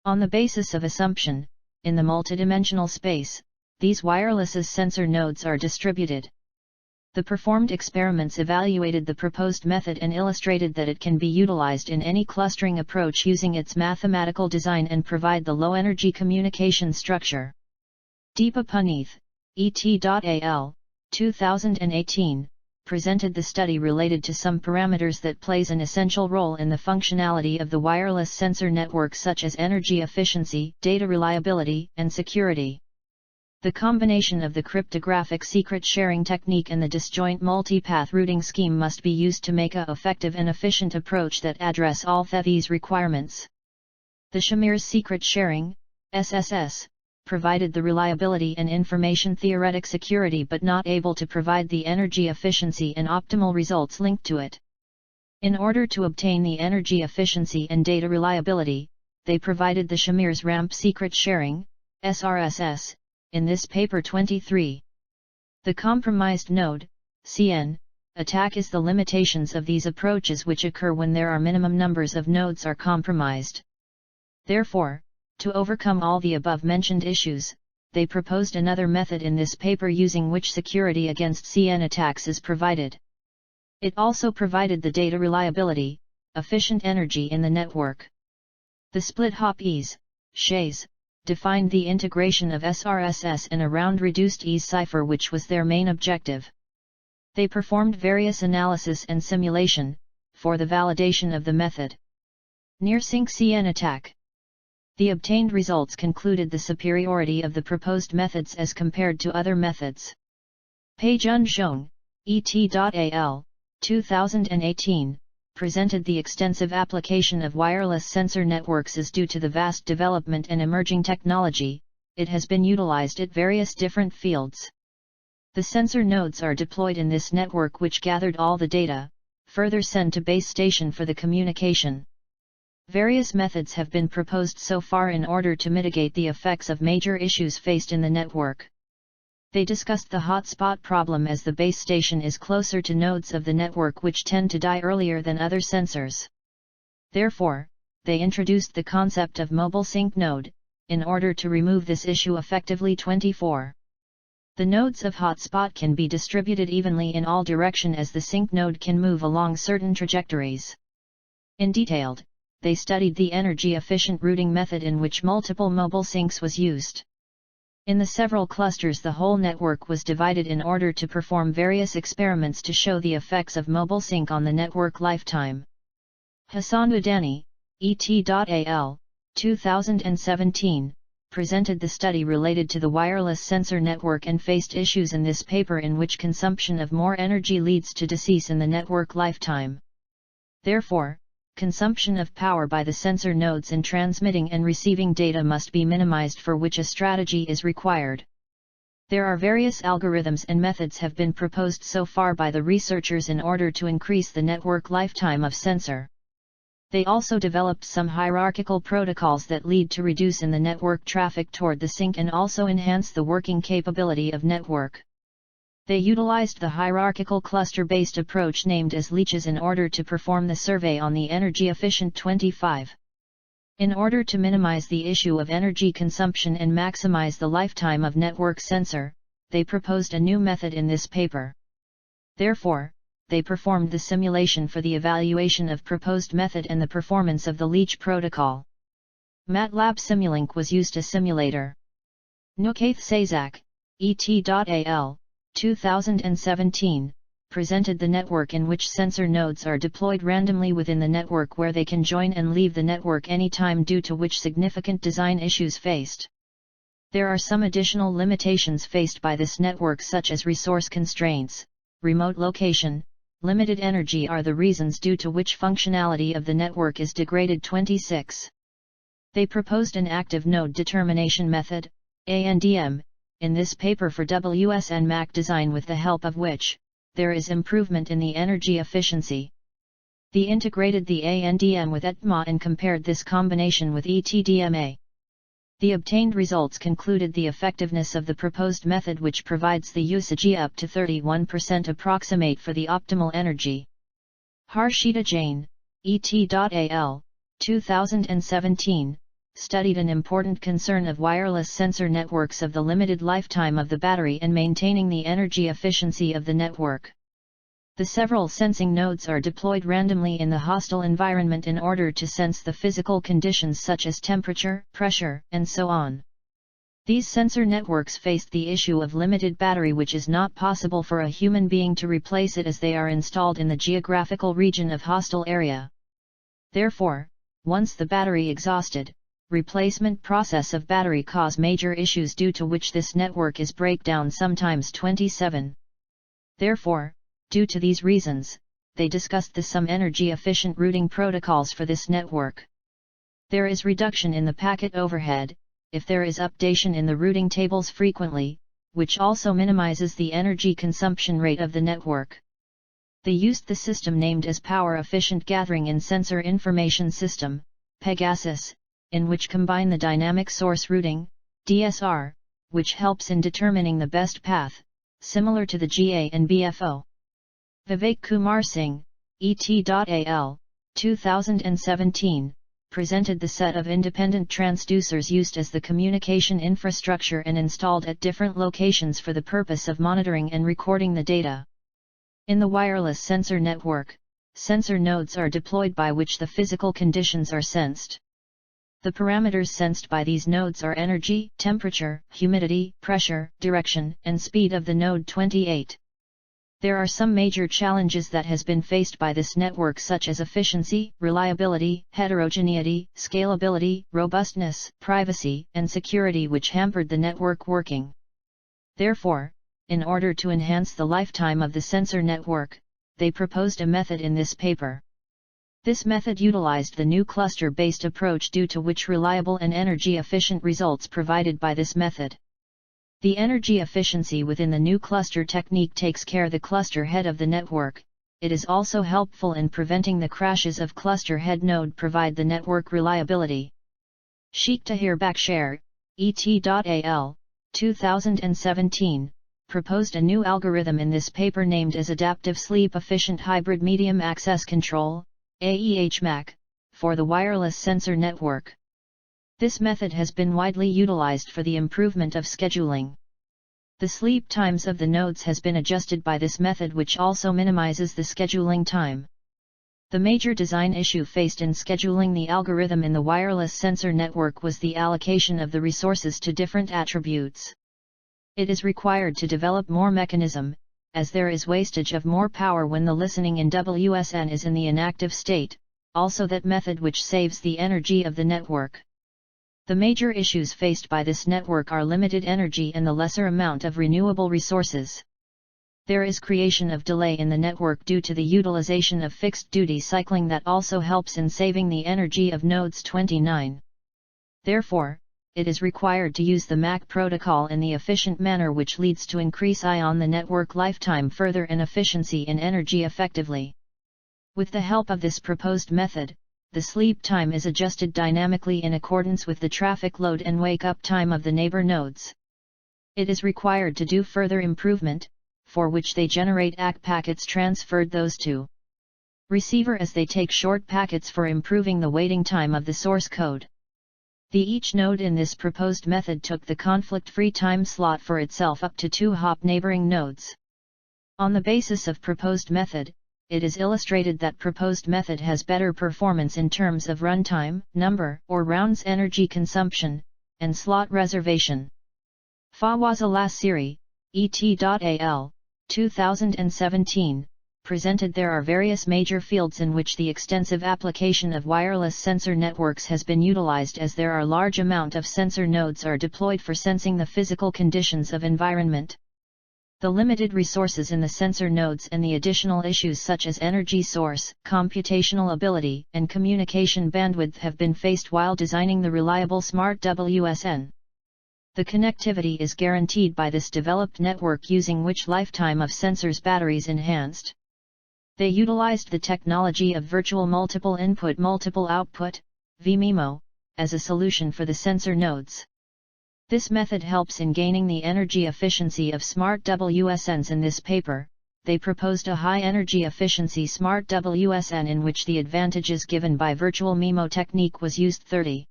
On the basis of assumption, in the multidimensional space, these wireless sensor nodes are distributed. The performed experiments evaluated the proposed method and illustrated that it can be utilized in any clustering approach using its mathematical design and provide the low-energy communication structure. Deepa Puneeth, et.al., 2018, presented the study related to some parameters that plays an essential role in the functionality of the wireless sensor network, such as energy efficiency, data reliability, and security. The combination of the cryptographic secret sharing technique and the disjoint multipath routing scheme must be used to make an effective and efficient approach that address all these requirements. The Shamir's secret sharing, SSS, provided the reliability and information theoretic security but not able to provide the energy efficiency and optimal results linked to it. In order to obtain the energy efficiency and data reliability, they provided the Shamir's ramp secret sharing, SRSS, in this paper 23. The compromised node, CN, attack is the limitations of these approaches which occur when there are minimum numbers of nodes are compromised. Therefore, to overcome all the above-mentioned issues, they proposed another method in this paper using which security against CN attacks is provided. It also provided the data reliability, efficient energy in the network. The split-hop ease, SHAES, defined the integration of SRSS in a round-reduced ease cipher, which was their main objective. They performed various analysis and simulation, for the validation of the method. Near-sync CN attack. The obtained results concluded the superiority of the proposed methods as compared to other methods. Pei-Jun Zhong, et.al., 2018, presented the extensive application of wireless sensor networks is due to the vast development and emerging technology. It has been utilized at various different fields. The sensor nodes are deployed in this network, which gathered all the data, further sent to base station for the communication. Various methods have been proposed so far in order to mitigate the effects of major issues faced in the network. They discussed the hotspot problem, as the base station is closer to nodes of the network which tend to die earlier than other sensors. Therefore, they introduced the concept of mobile sync node, in order to remove this issue effectively. 24. The nodes of hotspot can be distributed evenly in all direction, as the sync node can move along certain trajectories. In detailed, they studied the energy-efficient routing method in which multiple mobile syncs was used. In the several clusters, the whole network was divided in order to perform various experiments to show the effects of mobile sync on the network lifetime. Hassan Udani, et.al., 2017, presented the study related to the wireless sensor network and faced issues in this paper in which consumption of more energy leads to decease in the network lifetime. Therefore, consumption of power by the sensor nodes in transmitting and receiving data must be minimized, for which a strategy is required. There are various algorithms and methods have been proposed so far by the researchers in order to increase the network lifetime of sensor. They also developed some hierarchical protocols that lead to reduce in the network traffic toward the sync and also enhance the working capability of network. They utilized the hierarchical cluster-based approach named as leeches in order to perform the survey on the energy-efficient 25. In order to minimize the issue of energy consumption and maximize the lifetime of network sensor, they proposed a new method in this paper. Therefore, they performed the simulation for the evaluation of proposed method and the performance of the leech protocol. Matlab Simulink was used as simulator. Nukaith Sazak, et.al., 2017, presented the network in which sensor nodes are deployed randomly within the network where they can join and leave the network anytime, due to which significant design issues faced. There are some additional limitations faced by this network, such as resource constraints, remote location, limited energy are the reasons due to which functionality of the network is degraded. 26. They proposed an active node determination method, ANDM, in this paper for WSN MAC design, with the help of which there is improvement in the energy efficiency. They integrated the ANDM with ETMA and compared this combination with ETDMA. The obtained results concluded the effectiveness of the proposed method, which provides the usage up to 31% approximate for the optimal energy. Harshita Jain, et.al., 2017, studied an important concern of wireless sensor networks of the limited lifetime of the battery and maintaining the energy efficiency of the network. The several sensing nodes are deployed randomly in the hostile environment in order to sense the physical conditions such as temperature, pressure, and so on. These sensor networks faced the issue of limited battery, which is not possible for a human being to replace it as they are installed in the geographical region of hostile area. Therefore, once the battery exhausted, replacement process of battery cause major issues, due to which this network is breakdown sometimes. 27. Therefore, due to these reasons, they discussed some energy efficient routing protocols for this network. There is reduction in the packet overhead, if there is updation in the routing tables frequently, which also minimizes the energy consumption rate of the network. They used the system named as Power Efficient Gathering and Sensor Information System, Pegasus, in which combine the dynamic source routing, DSR, which helps in determining the best path, similar to the GA and BFO. Vivek Kumar Singh, et.al., 2017, presented the set of independent transducers used as the communication infrastructure and installed at different locations for the purpose of monitoring and recording the data. In the wireless sensor network, sensor nodes are deployed by which the physical conditions are sensed. The parameters sensed by these nodes are energy, temperature, humidity, pressure, direction, and speed of the node. 28. There are some major challenges that has been faced by this network, such as efficiency, reliability, heterogeneity, scalability, robustness, privacy, and security, which hampered the network working. Therefore, in order to enhance the lifetime of the sensor network, they proposed a method in this paper. This method utilized the new cluster-based approach, due to which reliable and energy-efficient results provided by this method. The energy efficiency within the new cluster technique takes care the cluster head of the network. It is also helpful in preventing the crashes of cluster head node, provide the network reliability. Sheikh Tahir Bakhshair, et.al., 2017, proposed a new algorithm in this paper named as Adaptive Sleep Efficient Hybrid Medium Access Control, AEH-MAC, for the wireless sensor network. This method has been widely utilized for the improvement of scheduling. The sleep times of the nodes has been adjusted by this method, which also minimizes the scheduling time. The major design issue faced in scheduling the algorithm in the wireless sensor network was the allocation of the resources to different attributes. It is required to develop more mechanism, as there is wastage of more power when the listening in WSN is in the inactive state, also that method which saves the energy of the network. The major issues faced by this network are limited energy and the lesser amount of renewable resources. There is creation of delay in the network due to the utilization of fixed duty cycling that also helps in saving the energy of nodes. 29. Therefore, it is required to use the MAC protocol in the efficient manner, which leads to increase on the network lifetime further and efficiency in energy effectively. With the help of this proposed method, the sleep time is adjusted dynamically in accordance with the traffic load and wake-up time of the neighbor nodes. It is required to do further improvement, for which they generate ACK packets transferred those to receiver as they take short packets for improving the waiting time of the source code. Each node in this proposed method took the conflict-free time slot for itself up to 2 hop neighboring nodes. On the basis of proposed method, it is illustrated that proposed method has better performance in terms of runtime, number or rounds energy consumption, and slot reservation. Fawaz-Al-Siri, et.al., 2017, presented there are various major fields in which the extensive application of wireless sensor networks has been utilized, as there are large amount of sensor nodes are deployed for sensing the physical conditions of environment. The limited resources in the sensor nodes and the additional issues such as energy source, computational ability, and communication bandwidth have been faced while designing the reliable smart WSN. The connectivity is guaranteed by this developed network, using which lifetime of sensors batteries enhanced. They utilized the technology of virtual multiple input multiple output, WEMER, as a solution for the sensor nodes. This method helps in gaining the energy efficiency of smart WSNs. In this paper, they proposed a high energy efficiency smart WSN in which the advantages given by virtual MIMO technique was used. 30.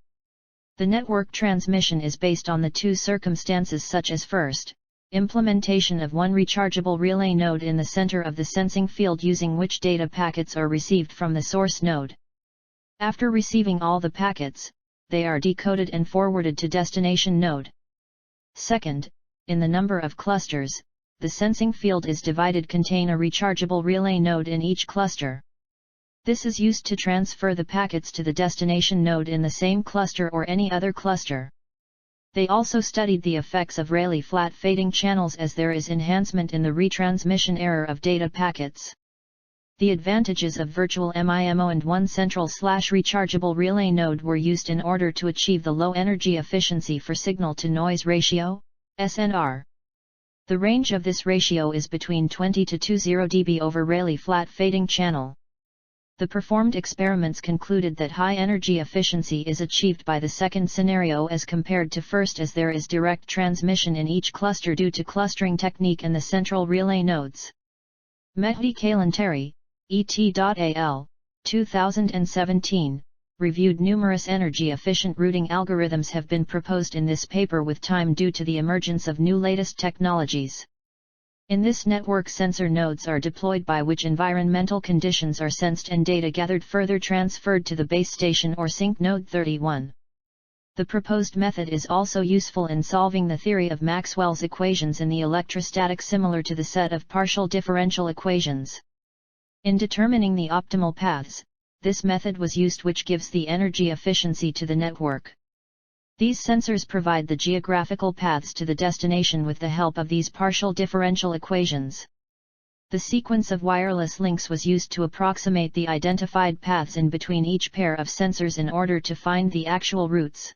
The network transmission is based on the two circumstances, such as first, implementation of one rechargeable relay node in the center of the sensing field, using which data packets are received from the source node. After receiving all the packets, they are decoded and forwarded to destination node. Second, in the number of clusters, the sensing field is divided, contain a rechargeable relay node in each cluster. This is used to transfer the packets to the destination node in the same cluster or any other cluster. They also studied the effects of Rayleigh flat fading channels, as there is enhancement in the retransmission error of data packets. The advantages of virtual MIMO and one central/rechargeable relay node were used in order to achieve the low energy efficiency for signal-to-noise ratio, SNR. The range of this ratio is between 20 to 20 dB over Rayleigh flat fading channel. The performed experiments concluded that high energy efficiency is achieved by the second scenario as compared to first, as there is direct transmission in each cluster due to clustering technique and the central relay nodes. Mehdi Kalantari, et.al., 2017, reviewed numerous energy-efficient routing algorithms have been proposed in this paper with time due to the emergence of new latest technologies. In this network, sensor nodes are deployed by which environmental conditions are sensed and data gathered further transferred to the base station or sink node. 31. The proposed method is also useful in solving the theory of Maxwell's equations in the electrostatic, similar to the set of partial differential equations. In determining the optimal paths, this method was used, which gives the energy efficiency to the network. These sensors provide the geographical paths to the destination with the help of these partial differential equations. The sequence of wireless links was used to approximate the identified paths in between each pair of sensors in order to find the actual routes.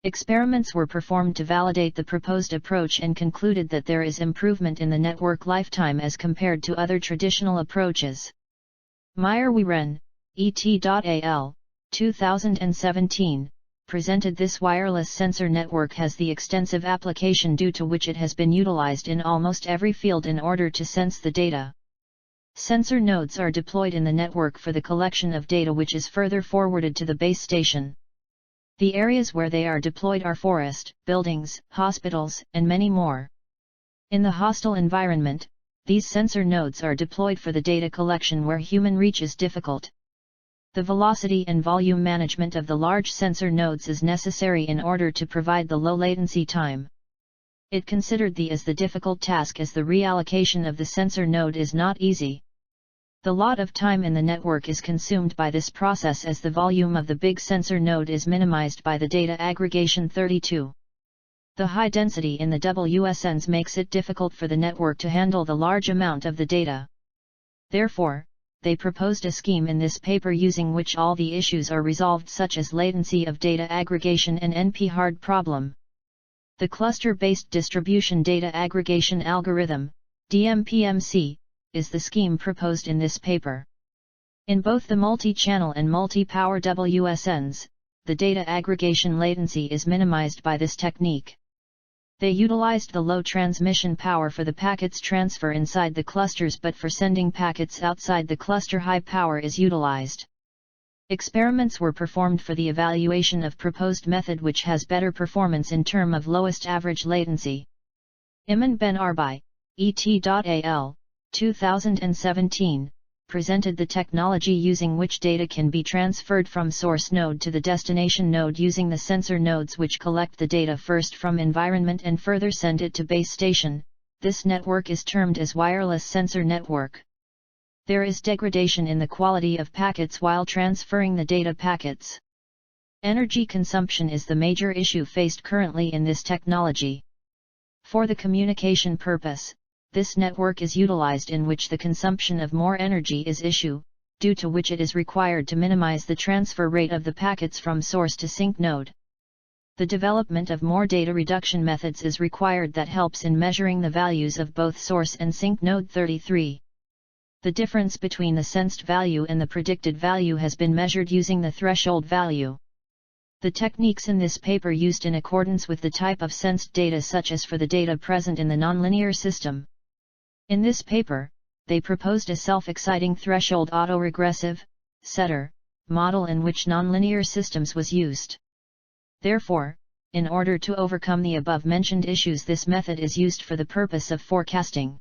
Experiments were performed to validate the proposed approach and concluded that there is improvement in the network lifetime as compared to other traditional approaches. Meyer-Weiren, et.al., 2017, presented this wireless sensor network has the extensive application due to which it has been utilized in almost every field in order to sense the data. Sensor nodes are deployed in the network for the collection of data, which is further forwarded to the base station. The areas where they are deployed are forest, buildings, hospitals, and many more. In the hostile environment, these sensor nodes are deployed for the data collection where human reach is difficult. The velocity and volume management of the large sensor nodes is necessary in order to provide the low latency time. It considered the difficult task, as the reallocation of the sensor node is not easy. The lot of time in the network is consumed by this process, as the volume of the big sensor node is minimized by the data aggregation. 32. The high density in the WSNs makes it difficult for the network to handle the large amount of the data. Therefore, they proposed a scheme in this paper using which all the issues are resolved, such as latency of data aggregation and NP-hard problem. The cluster-based distribution data aggregation algorithm, DMPMC, is the scheme proposed in this paper. In both the multi-channel and multi-power WSNs, the data aggregation latency is minimized by this technique. They utilized the low transmission power for the packets transfer inside the clusters, but for sending packets outside the cluster, high power is utilized. Experiments were performed for the evaluation of proposed method, which has better performance in term of lowest average latency. Iman Ben Arbi, et.al., 2017, presented the technology using which data can be transferred from source node to the destination node using the sensor nodes which collect the data first from environment and further send it to base station. This network is termed as wireless sensor network. There is degradation in the quality of packets while transferring the data packets. Energy consumption is the major issue faced currently in this technology. For the communication purpose, this network is utilized in which the consumption of more energy is issue, due to which it is required to minimize the transfer rate of the packets from source to sink node. The development of more data reduction methods is required that helps in measuring the values of both source and sink node 33. The difference between the sensed value and the predicted value has been measured using the threshold value. The techniques in this paper used in accordance with the type of sensed data such as for the data present in the nonlinear system. In this paper, they proposed a self-exciting threshold autoregressive setter model in which nonlinear systems was used. Therefore, in order to overcome the above-mentioned issues, this method is used for the purpose of forecasting.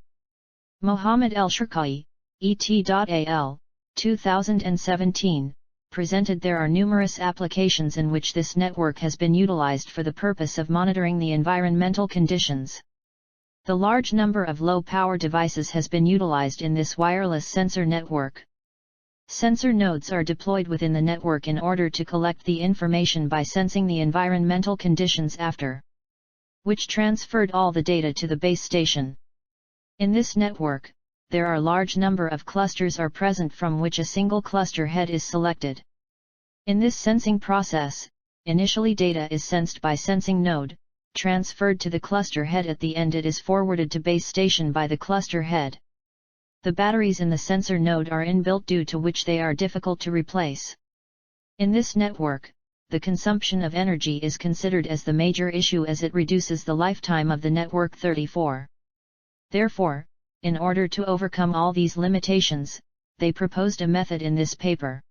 Mohammed El-Shirkai, ET.AL, 2017, presented there are numerous applications in which this network has been utilized for the purpose of monitoring the environmental conditions. The large number of low-power devices has been utilized in this wireless sensor network. Sensor nodes are deployed within the network in order to collect the information by sensing the environmental conditions after which transferred all the data to the base station. In this network, there are large number of clusters are present from which a single cluster head is selected. In this sensing process, initially data is sensed by sensing node, transferred to the cluster head. At the end it is forwarded to base station by the cluster head. The batteries in the sensor node are inbuilt due to which they are difficult to replace. In this network, the consumption of energy is considered as the major issue as it reduces the lifetime of the network 34. Therefore, in order to overcome all these limitations, they proposed a method in this paper.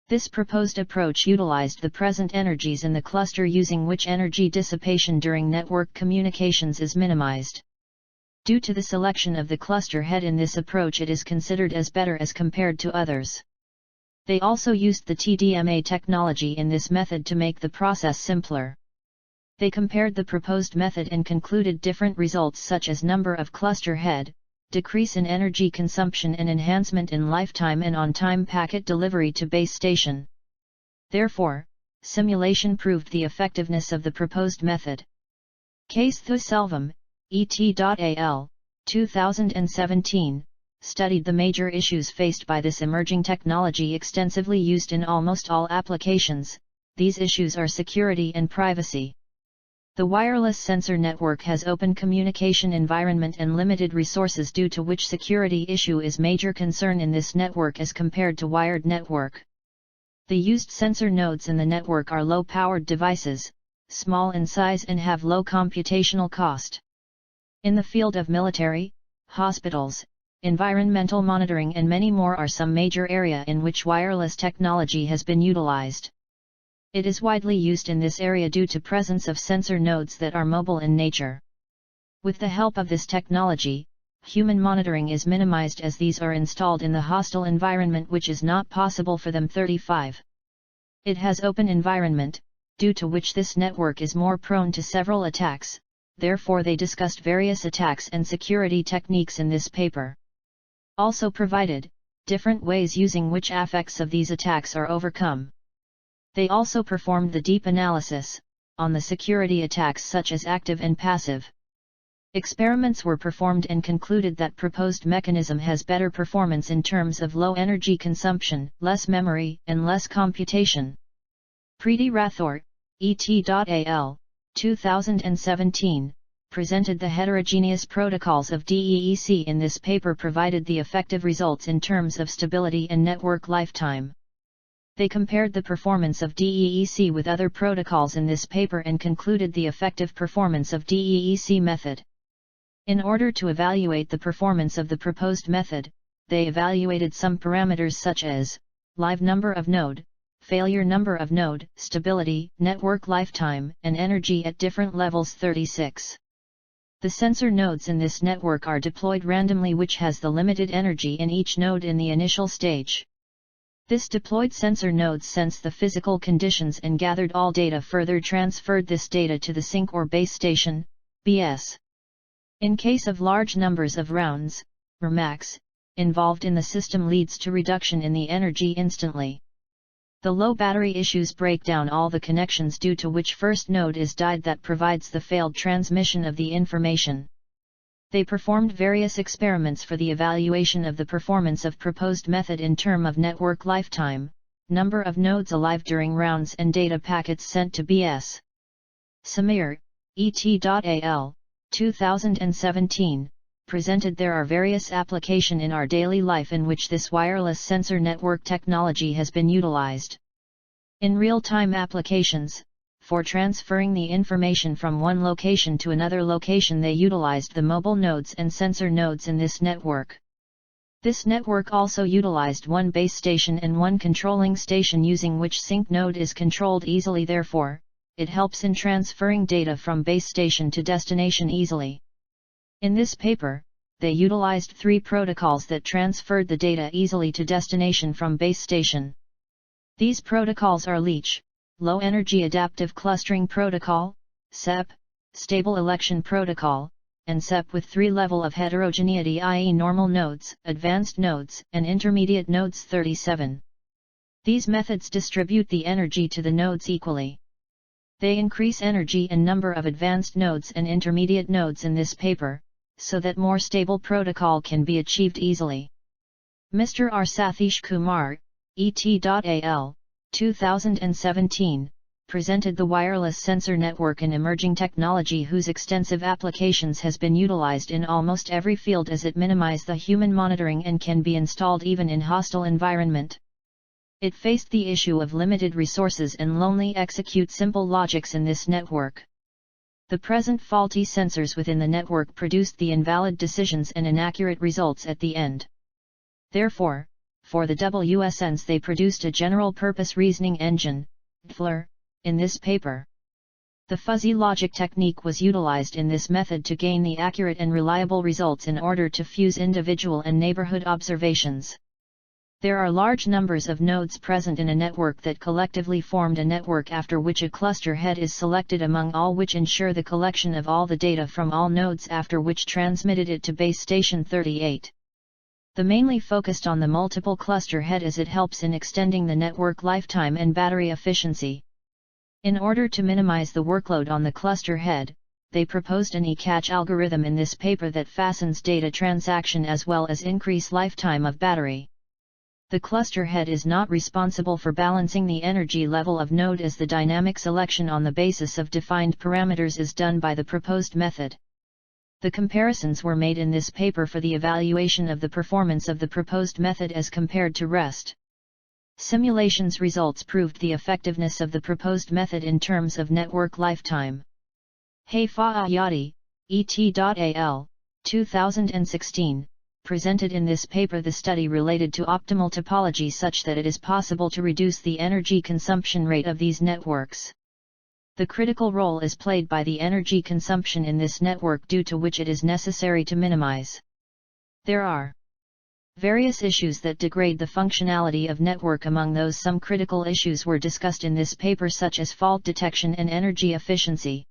This proposed approach utilized the present energies in the cluster using which energy dissipation during network communications is minimized. Due to the selection of the cluster head in this approach, it is considered as better as compared to others. They also used the TDMA technology in this method to make the process simpler. They compared the proposed method and concluded different results such as number of cluster head, decrease in energy consumption and enhancement in lifetime and on-time packet delivery to base station. Therefore, simulation proved the effectiveness of the proposed method. Case Thuselvam, ET.AL, 2017, studied the major issues faced by this emerging technology extensively used in almost all applications. These issues are security and privacy. The wireless sensor network has open communication environment and limited resources, due to which security issue is major concern in this network as compared to wired network. The used sensor nodes in the network are low-powered devices, small in size and have low computational cost. In the field of military, hospitals, environmental monitoring and many more are some major area in which wireless technology has been utilized. It is widely used in this area due to presence of sensor nodes that are mobile in nature. With the help of this technology, human monitoring is minimized as these are installed in the hostile environment, which is not possible for them. 35. It has open environment, due to which this network is more prone to several attacks. Therefore they discussed various attacks and security techniques in this paper. Also provided different ways using which effects of these attacks are overcome. They also performed the deep analysis on the security attacks such as active and passive. Experiments were performed and concluded that proposed mechanism has better performance in terms of low energy consumption, less memory, and less computation. Preeti Rathore, ET.AL, 2017, presented the heterogeneous protocols of DEEC in this paper, provided the effective results in terms of stability and network lifetime. They compared the performance of DEEC with other protocols in this paper and concluded the effective performance of DEEC method. In order to evaluate the performance of the proposed method, they evaluated some parameters such as live number of node, failure number of node, stability, network lifetime, and energy at different levels. 36. The sensor nodes in this network are deployed randomly, which has the limited energy in each node in the initial stage. This deployed sensor nodes sense the physical conditions and gathered all data, further transferred this data to the sink or base station, BS. In case of large numbers of rounds, or max, involved in the system leads to reduction in the energy instantly. The low battery issues break down all the connections, due to which first node is died that provides the failed transmission of the information. They performed various experiments for the evaluation of the performance of proposed method in term of network lifetime, number of nodes alive during rounds, and data packets sent to BS. Samir, et.al., 2017, presented there are various applications in our daily life in which this wireless sensor network technology has been utilized. In real-time applications, for transferring the information from one location to another location, they utilized the mobile nodes and sensor nodes in this network. This network also utilized one base station and one controlling station, using which sink node is controlled easily. Therefore, it helps in transferring data from base station to destination easily. In this paper, they utilized 3 protocols that transferred the data easily to destination from base station. These protocols are LEACH, Low Energy Adaptive Clustering Protocol, SEP, Stable Election Protocol, and SEP with 3 level of heterogeneity, i.e. normal nodes, advanced nodes, and intermediate nodes 37. These methods distribute the energy to the nodes equally. They increase energy and number of advanced nodes and intermediate nodes in this paper, so that more stable protocol can be achieved easily. Mr. R. Sathish Kumar, et.al., 2017, presented the wireless sensor network, an emerging technology whose extensive applications has been utilized in almost every field, as it minimizes the human monitoring and can be installed even in hostile environment. It faced the issue of limited resources and only execute simple logics in this network. The present faulty sensors within the network produced the invalid decisions and inaccurate results at the end. Therefore, for the WSNs they produced a general-purpose reasoning engine, FLR, in this paper. The fuzzy logic technique was utilized in this method to gain the accurate and reliable results in order to fuse individual and neighborhood observations. There are large numbers of nodes present in a network that collectively formed a network, after which a cluster head is selected among all, which ensure the collection of all the data from all nodes, after which transmitted it to base station 38. The mainly focused on the multiple cluster head, as it helps in extending the network lifetime and battery efficiency. In order to minimize the workload on the cluster head, they proposed an e-catch algorithm in this paper that fastens data transaction as well as increase lifetime of battery. The cluster head is not responsible for balancing the energy level of node, as the dynamic selection on the basis of defined parameters is done by the proposed method. The comparisons were made in this paper for the evaluation of the performance of the proposed method as compared to rest. Simulations results proved the effectiveness of the proposed method in terms of network lifetime. Haifa Ayati, et.al., 2016. Presented in this paper the study related to optimal topology, such that it is possible to reduce the energy consumption rate of these networks. The critical role is played by the energy consumption in this network, due to which it is necessary to minimize. There are various issues that degrade the functionality of network. Among those, some critical issues were discussed in this paper, such as fault detection and energy efficiency.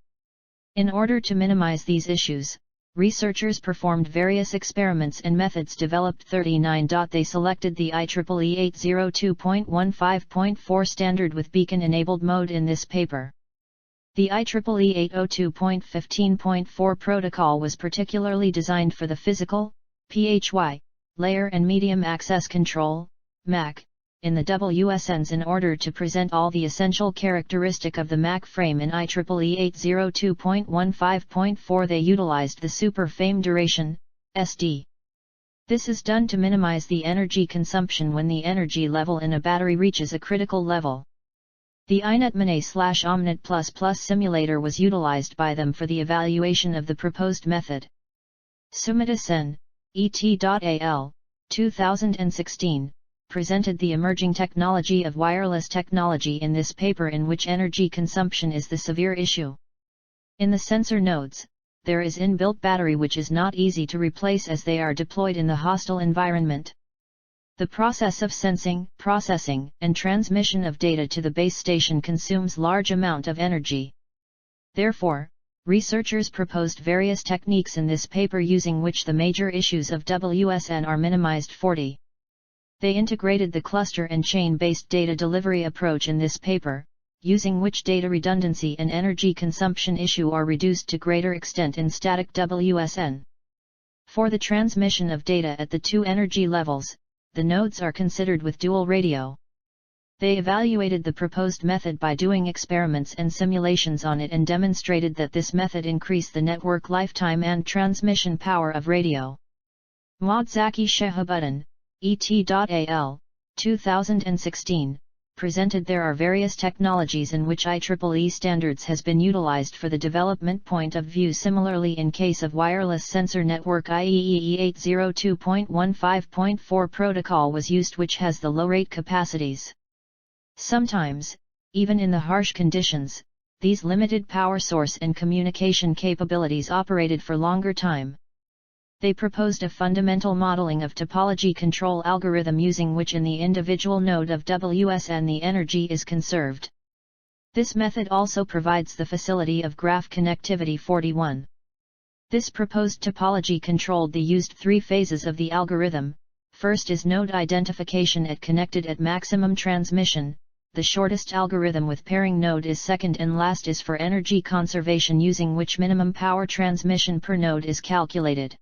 In order to minimize these issues, researchers performed various experiments and methods developed 39. They selected the IEEE 802.15.4 standard with beacon-enabled mode in this paper. The IEEE 802.15.4 protocol was particularly designed for the physical, PHY, layer and medium access control, MAC, in the WSNs in order to present all the essential characteristic of the MAC frame. In IEEE 802.15.4 they utilized the super frame duration, SD. This is done to minimize the energy consumption when the energy level in a battery reaches a critical level. The INetMane/Omnet++ simulator was utilized by them for the evaluation of the proposed method. Sumita Sen, et.al., 2016. Presented the emerging technology of wireless technology in this paper, in which energy consumption is the severe issue. In the sensor nodes, there is inbuilt battery which is not easy to replace as they are deployed in the hostile environment. The process of sensing, processing, and transmission of data to the base station consumes large amount of energy. Therefore, researchers proposed various techniques in this paper using which the major issues of WSN are minimized. 40. They integrated the cluster and chain-based data delivery approach in this paper, using which data redundancy and energy consumption issue are reduced to greater extent in static WSN. For the transmission of data at the two energy levels, the nodes are considered with dual radio. They evaluated the proposed method by doing experiments and simulations on it and demonstrated that this method increased the network lifetime and transmission power of radio. Madzaki Shehabuddin, et.al., 2016, presented there are various technologies in which IEEE standards has been utilized for the development point of view. Similarly, in case of wireless sensor network, IEEE 802.15.4 protocol was used, which has the low rate capacities. Sometimes, even in the harsh conditions, these limited power source and communication capabilities operated for longer time. They proposed a fundamental modeling of topology control algorithm using which in the individual node of WSN the energy is conserved. This method also provides the facility of graph connectivity. 41. This proposed topology controlled the used three phases of the algorithm. First is node identification at connected at maximum transmission. The shortest algorithm with pairing node is second, and last is for energy conservation, using which minimum power transmission per node is calculated.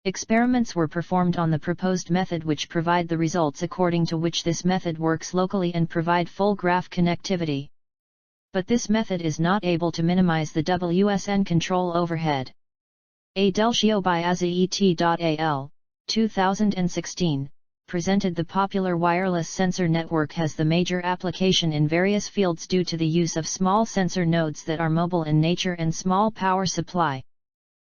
Experiments were performed on the proposed method which provide the results according to which this method works locally and provide full graph connectivity. But this method is not able to minimize the WSN control overhead. Adelcio Biazzi et.al., 2016, presented the popular wireless sensor network has the major application in various fields due to the use of small sensor nodes that are mobile in nature and small power supply.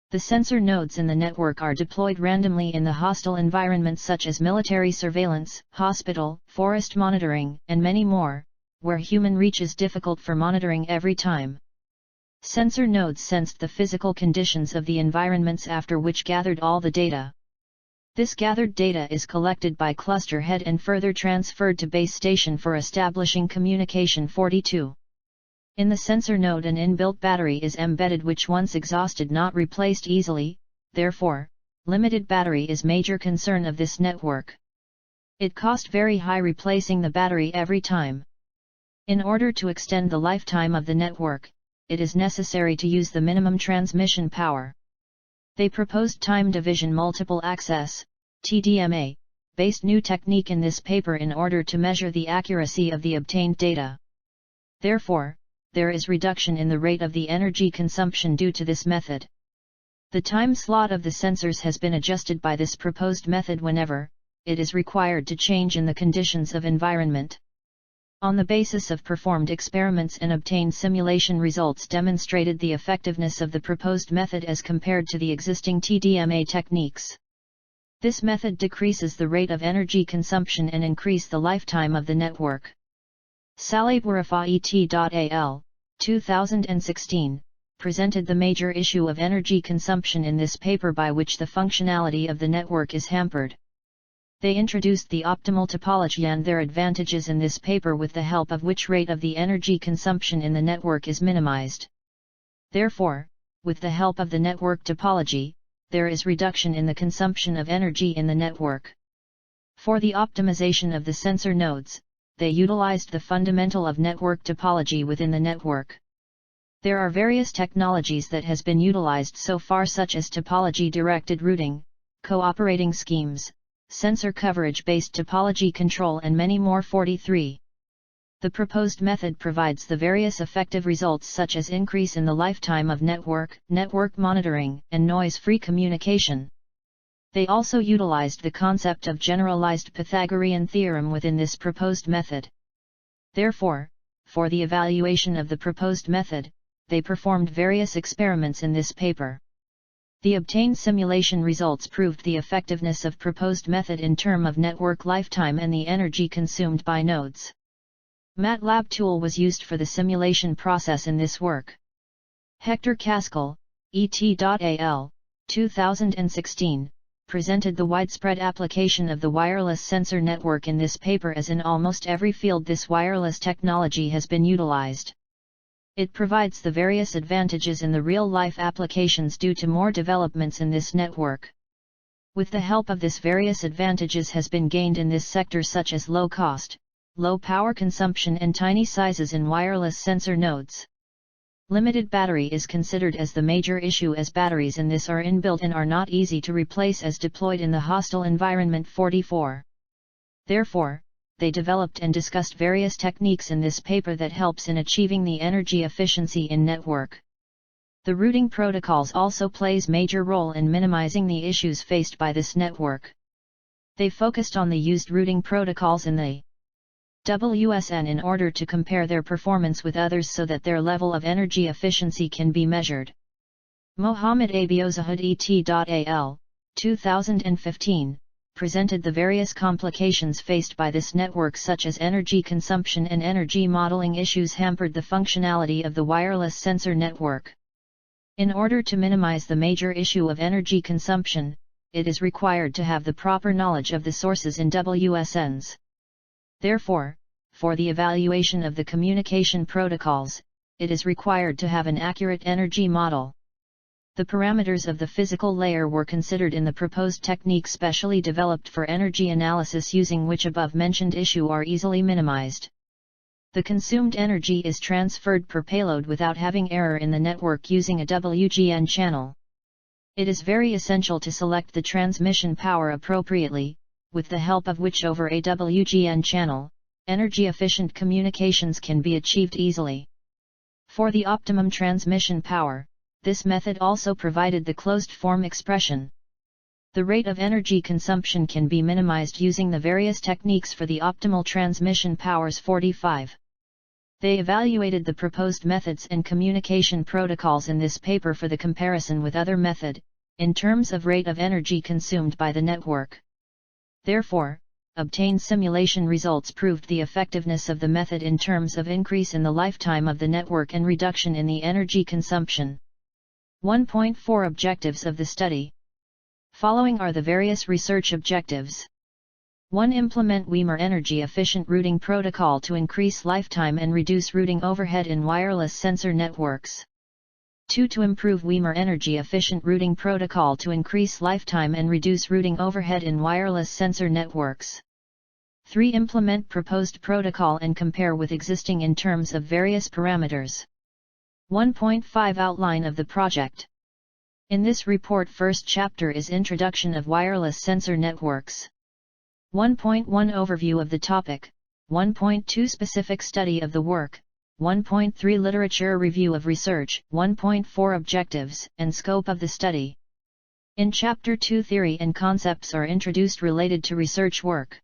The sensor nodes in the network are deployed randomly in the hostile environments such as military surveillance, hospital, forest monitoring, and many more, where human reach is difficult for monitoring every time. Sensor nodes sensed the physical conditions of the environments, after which gathered all the data. This gathered data is collected by cluster head and further transferred to base station for establishing communication. 42. In the sensor node an inbuilt battery is embedded which once exhausted not replaced easily, therefore, limited battery is major concern of this network. It cost very high replacing the battery every time. In order to extend the lifetime of the network, it is necessary to use the minimum transmission power. They proposed time division multiple access, TDMA, based new technique in this paper in order to measure the accuracy of the obtained data. Therefore, there is reduction in the rate of the energy consumption due to this method. The time slot of the sensors has been adjusted by this proposed method whenever it is required to change in the conditions of environment. On the basis of performed experiments and obtained simulation results demonstrated the effectiveness of the proposed method as compared to the existing TDMA techniques. This method decreases the rate of energy consumption and increase the lifetime of the network. Salabwarafa et.al., 2016, presented the major issue of energy consumption in this paper by which the functionality of the network is hampered. They introduced the optimal topology and their advantages in this paper, with the help of which rate of the energy consumption in the network is minimized. Therefore, with the help of the network topology, there is reduction in the consumption of energy in the network. For the optimization of the sensor nodes, they utilized the fundamental of network topology within the network. There are various technologies that has been utilized so far, such as topology-directed routing, cooperating schemes, sensor coverage-based topology control and many more. 43. The proposed method provides the various effective results such as increase in the lifetime of network monitoring, and noise-free communication. They also utilized the concept of generalized Pythagorean theorem within this proposed method. Therefore, for the evaluation of the proposed method, they performed various experiments in this paper. The obtained simulation results proved the effectiveness of proposed method in terms of network lifetime and the energy consumed by nodes. Matlab tool was used for the simulation process in this work. Hector Cascal, ET.AL, 2016, presented the widespread application of the wireless sensor network. In this paper, as in almost every field, this wireless technology has been utilized. It provides the various advantages in the real-life applications due to more developments in this network. With the help of this, various advantages has been gained in this sector, such as low cost, low power consumption and tiny sizes in wireless sensor nodes. Limited battery is considered as the major issue, as batteries in this are inbuilt and are not easy to replace as deployed in the hostile environment 44. Therefore, they developed and discussed various techniques in this paper that helps in achieving the energy efficiency in network. The routing protocols also plays major role in minimizing the issues faced by this network. They focused on the used routing protocols in the WSN in order to compare their performance with others so that their level of energy efficiency can be measured. Mohammed Abiozahid et.al., 2015, presented the various complications faced by this network, such as energy consumption and energy modeling issues hampered the functionality of the wireless sensor network. In order to minimize the major issue of energy consumption, it is required to have the proper knowledge of the sources in WSNs. Therefore, for the evaluation of the communication protocols, it is required to have an accurate energy model. The parameters of the physical layer were considered in the proposed technique specially developed for energy analysis, using which above-mentioned issue are easily minimized. The consumed energy is transferred per payload without having error in the network using a WGN channel. It is very essential to select the transmission power appropriately, with the help of which over a WGN channel, energy-efficient communications can be achieved easily. For the optimum transmission power, this method also provided the closed-form expression. The rate of energy consumption can be minimized using the various techniques for the optimal transmission powers 45. They evaluated the proposed methods and communication protocols in this paper for the comparison with other method, in terms of rate of energy consumed by the network. Therefore, obtained simulation results proved the effectiveness of the method in terms of increase in the lifetime of the network and reduction in the energy consumption. 1.4 Objectives of the study. Following are the various research objectives. 1. Implement WEMER energy-efficient routing protocol to increase lifetime and reduce routing overhead in wireless sensor networks. 2. To improve WEMER energy-efficient routing protocol to increase lifetime and reduce routing overhead in wireless sensor networks. 3. Implement proposed protocol and compare with existing in terms of various parameters. 1.5 Outline of the project. In this report, first chapter is Introduction of Wireless Sensor Networks. 1.1 Overview of the topic, 1.2 Specific study of the work, 1.3 Literature review of research, 1.4 Objectives and scope of the study. In Chapter 2, theory and concepts are introduced related to research work.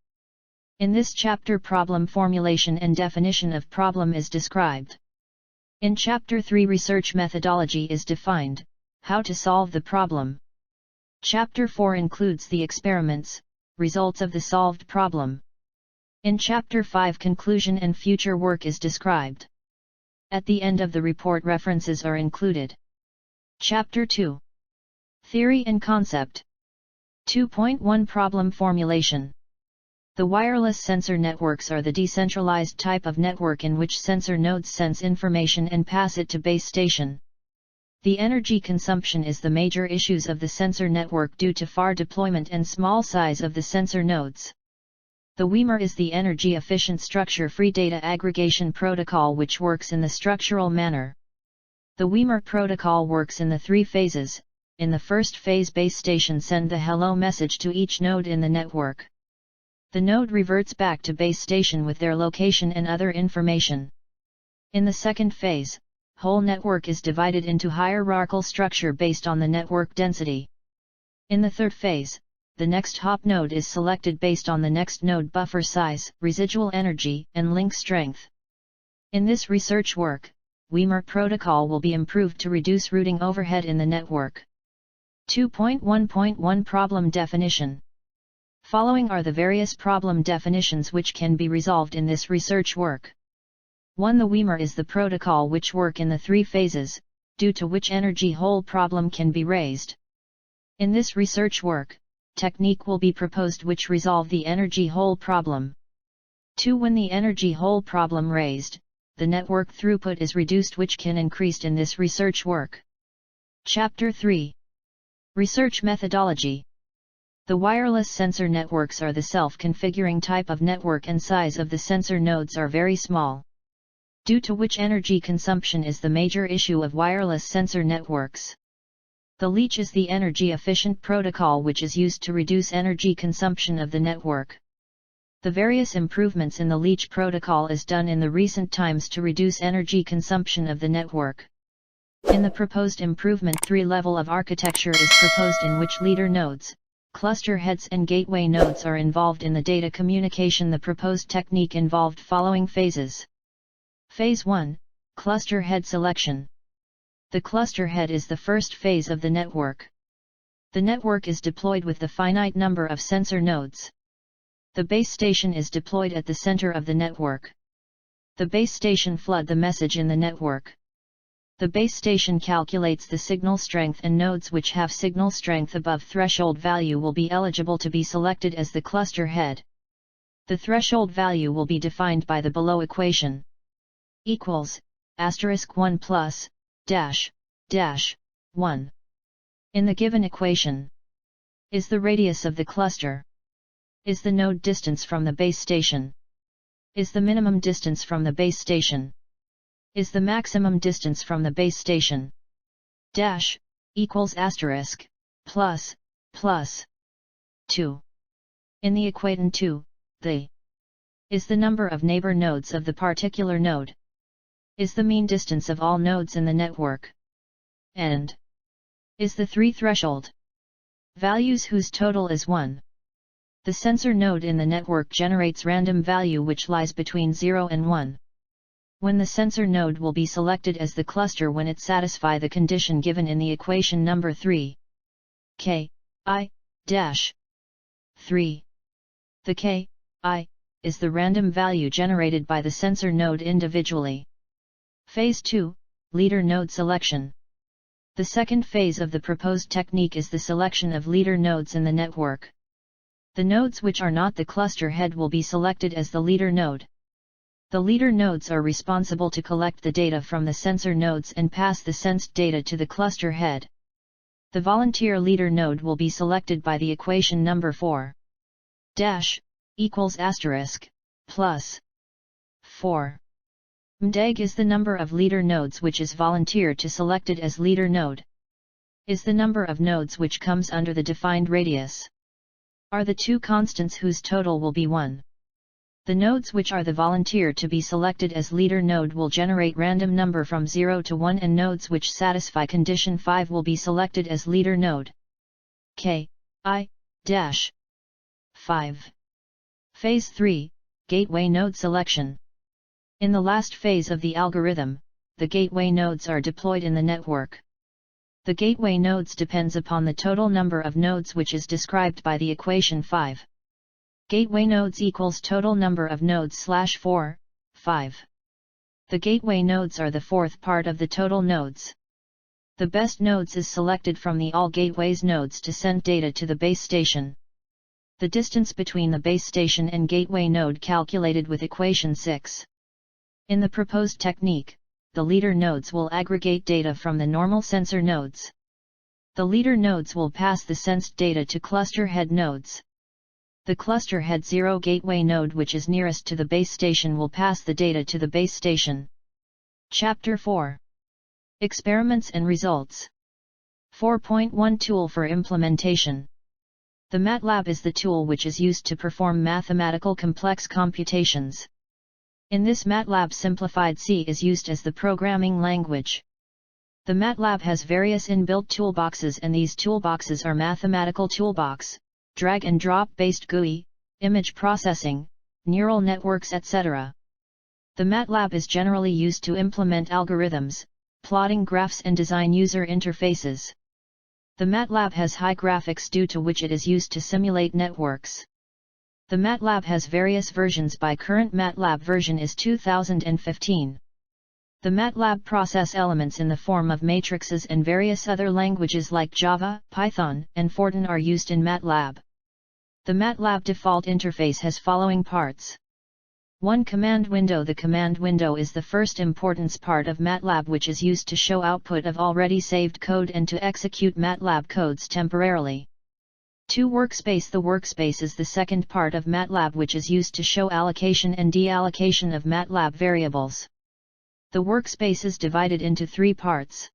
In this chapter, problem formulation and definition of problem is described. In Chapter 3, research methodology is defined, how to solve the problem. Chapter 4 includes the experiments, results of the solved problem. In Chapter 5, conclusion and future work is described. At the end of the report, references are included. Chapter 2. Theory and concept. 2.1 Problem formulation. The wireless sensor networks are the decentralized type of network in which sensor nodes sense information and pass it to base station. The energy consumption is the major issues of the sensor network due to far deployment and small size of the sensor nodes. The WEMER is the energy-efficient structure-free data aggregation protocol which works in the structural manner. The WEMER protocol works in the 3 phases. In the first phase, base station send the hello message to each node in the network. The node reverts back to base station with their location and other information. In the second phase, whole network is divided into hierarchal structure based on the network density. In the third phase, the next hop node is selected based on the next node buffer size, residual energy, and link strength. In this research work, WEMER protocol will be improved to reduce routing overhead in the network. 2.1.1 Problem definition. Following are the various problem definitions which can be resolved in this research work. 1. The WEMER is the protocol which work in the 3 phases, due to which energy hole problem can be raised. In this research work, technique will be proposed which resolve the energy hole problem. 2. When the energy hole problem raised, the network throughput is reduced which can increased in this research work. Chapter 3. Research Methodology. The wireless sensor networks are the self-configuring type of network and size of the sensor nodes are very small, due to which energy consumption is the major issue of wireless sensor networks. The leech is the energy-efficient protocol which is used to reduce energy consumption of the network. The various improvements in the leech protocol is done in the recent times to reduce energy consumption of the network. In the proposed improvement, 3 level of architecture is proposed in which leader nodes, cluster heads and gateway nodes are involved in the data communication. The proposed technique involved following phases. Phase 1, Cluster Head Selection. The cluster head is the first phase of the network. The network is deployed with the finite number of sensor nodes. The base station is deployed at the center of the network. The base station flood the message in the network. The base station calculates the signal strength and nodes which have signal strength above threshold value will be eligible to be selected as the cluster head. The threshold value will be defined by the below equation. Equals, *1 plus, dash, 1. In the given equation, is the radius of the cluster, is the node distance from the base station, is the minimum distance from the base station, is the maximum distance from the base station. Dash, equals *, plus, 2. In the equation 2, the is the number of neighbor nodes of the particular node, is the mean distance of all nodes in the network, and is the 3 threshold values whose total is 1. The sensor node in the network generates random value which lies between 0 and 1. When the sensor node will be selected as the cluster when it satisfy the condition given in the equation number 3. K, I, dash, 3. The K, I, is the random value generated by the sensor node individually. Phase 2, Leader Node Selection. The second phase of the proposed technique is the selection of leader nodes in the network. The nodes which are not the cluster head will be selected as the leader node. The leader nodes are responsible to collect the data from the sensor nodes and pass the sensed data to the cluster head. The volunteer leader node will be selected by the equation number 4. Dash, equals *, plus, 4. Mdag is the number of leader nodes which is volunteered to selected as leader node. Is the number of nodes which comes under the defined radius. Are the 2 constants whose total will be 1. The nodes which are the volunteer to be selected as leader node will generate random number from 0 to 1 and nodes which satisfy condition 5 will be selected as leader node. K, I, dash, 5. Phase 3, Gateway Node Selection. In the last phase of the algorithm, the gateway nodes are deployed in the network. The gateway nodes depends upon the total number of nodes which is described by the equation 5. Gateway nodes equals total number of nodes / 4, 5. The gateway nodes are the fourth part of the total nodes. The best nodes is selected from the all gateways nodes to send data to the base station. The distance between the base station and gateway node calculated with equation 6. In the proposed technique, the leader nodes will aggregate data from the normal sensor nodes. The leader nodes will pass the sensed data to cluster head nodes. The cluster head 0 gateway node which is nearest to the base station will pass the data to the base station. Chapter 4. Experiments and Results. 4.1 Tool for Implementation. The Matlab is the tool which is used to perform mathematical complex computations. In this Matlab simplified C is used as the programming language. The Matlab has various inbuilt toolboxes and these toolboxes are mathematical toolbox, drag and drop based GUI, image processing, neural networks etc. The Matlab is generally used to implement algorithms, plotting graphs and design user interfaces. The Matlab has high graphics due to which it is used to simulate networks. The Matlab has various versions. By current Matlab version is 2015. The Matlab process elements in the form of matrices and various other languages like Java, Python, and Fortran are used in Matlab. The Matlab default interface has following parts. 1. Command window. The command window is the first importance part of Matlab, which is used to show output of already saved code and to execute Matlab codes temporarily. 2. Workspace. The workspace is the second part of Matlab, which is used to show allocation and deallocation of Matlab variables. The workspace is divided into 3 parts.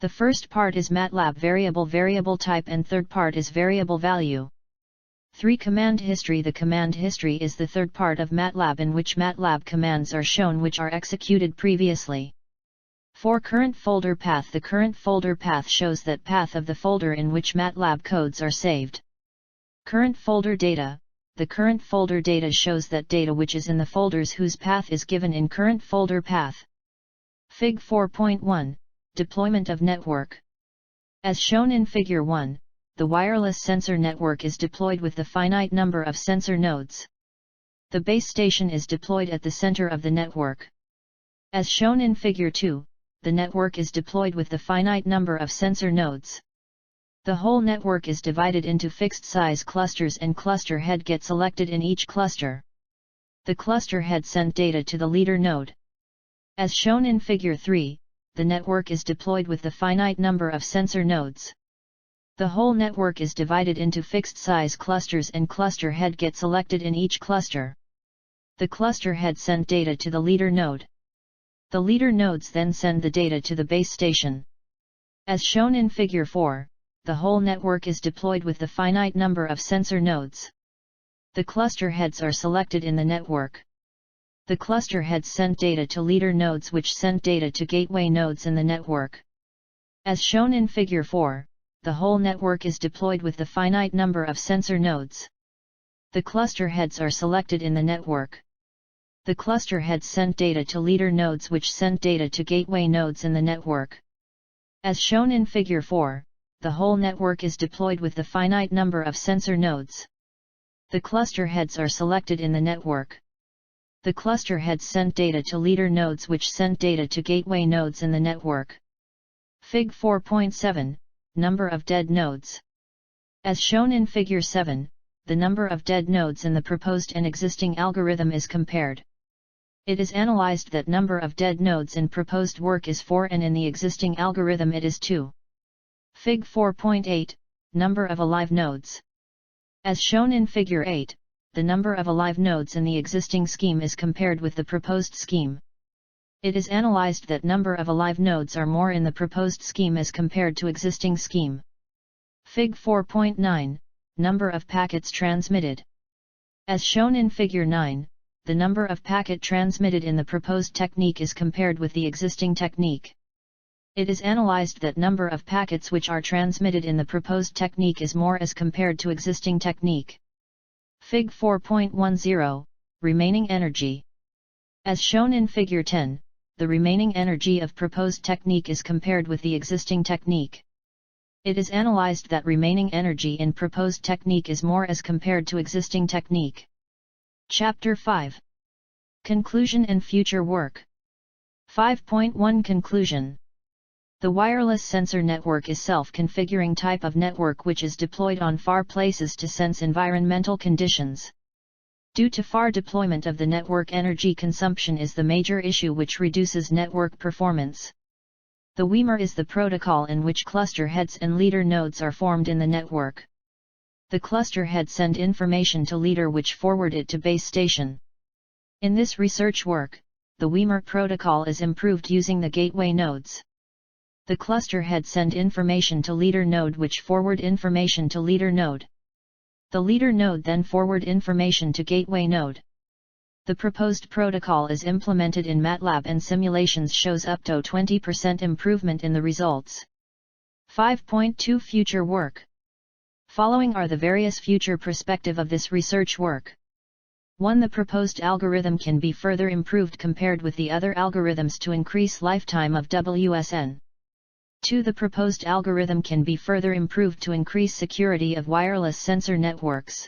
The first part is Matlab variable type, and third part is variable value. 3. Command history. The command history is the third part of Matlab, in which Matlab commands are shown which are executed previously. 4. Current folder path. The current folder path shows that path of the folder in which Matlab codes are saved. Current folder data. The current folder data shows that data which is in the folders whose path is given in current folder path. Fig 4.1, Deployment of network. As shown in Figure 1, the wireless sensor network is deployed with the finite number of sensor nodes. The base station is deployed at the center of the network. As shown in Figure 2, the network is deployed with the finite number of sensor nodes. The whole network is divided into fixed-size clusters, and cluster head gets selected in each cluster. The cluster head sent data to the leader node. As shown in Figure 3, the network is deployed with the finite number of sensor nodes. The whole network is divided into fixed-size clusters, and cluster head gets selected in each cluster. The cluster head sent data to the leader node. The leader nodes then send the data to the base station. As shown in Figure 4, the whole network is deployed with the finite number of sensor nodes. The cluster heads are selected in the network. The cluster heads sent data to leader nodes, which sent data to gateway nodes in the network. As shown in Figure 4, the whole network is deployed with the finite number of sensor nodes. The cluster heads are selected in the network. The cluster heads sent data to leader nodes, which sent data to gateway nodes in the network. As shown in Figure 4, the whole network is deployed with the finite number of sensor nodes. The cluster heads are selected in the network. The cluster heads sent data to leader nodes, which sent data to gateway nodes in the network. Fig 4.7, Number of dead nodes. As shown in Figure 7, the number of dead nodes in the proposed and existing algorithm is compared. It is analyzed that number of dead nodes in proposed work is 4 and in the existing algorithm it is 2. Fig 4.8, Number of alive nodes. As shown in Figure 8, the number of alive nodes in the existing scheme is compared with the proposed scheme. It is analyzed that number of alive nodes are more in the proposed scheme as compared to existing scheme. Fig 4.9, Number of packets transmitted. As shown in Figure 9, the number of packet transmitted in the proposed technique is compared with the existing technique. It is analyzed that number of packets which are transmitted in the proposed technique is more as compared to existing technique. Fig 4.10, Remaining energy. As shown in Figure 10, the remaining energy of proposed technique is compared with the existing technique. It is analyzed that remaining energy in proposed technique is more as compared to existing technique. Chapter 5. Conclusion and future work. 5.1 Conclusion. The wireless sensor network is self-configuring type of network which is deployed on far places to sense environmental conditions. Due to far deployment of the network, energy consumption is the major issue which reduces network performance. The WEMER is the protocol in which cluster heads and leader nodes are formed in the network. The cluster heads send information to leader which forward it to base station. In this research work, the Weimer Protocol is improved using the gateway nodes. The cluster heads send information to leader node which forward information to leader node. The leader node then forward information to gateway node. The proposed protocol is implemented in Matlab and simulations shows up to 20% improvement in the results. 5.2 Future work. Following are the various future perspective of this research work. 1. The proposed algorithm can be further improved compared with the other algorithms to increase lifetime of WSN. 2. The proposed algorithm can be further improved to increase security of wireless sensor networks.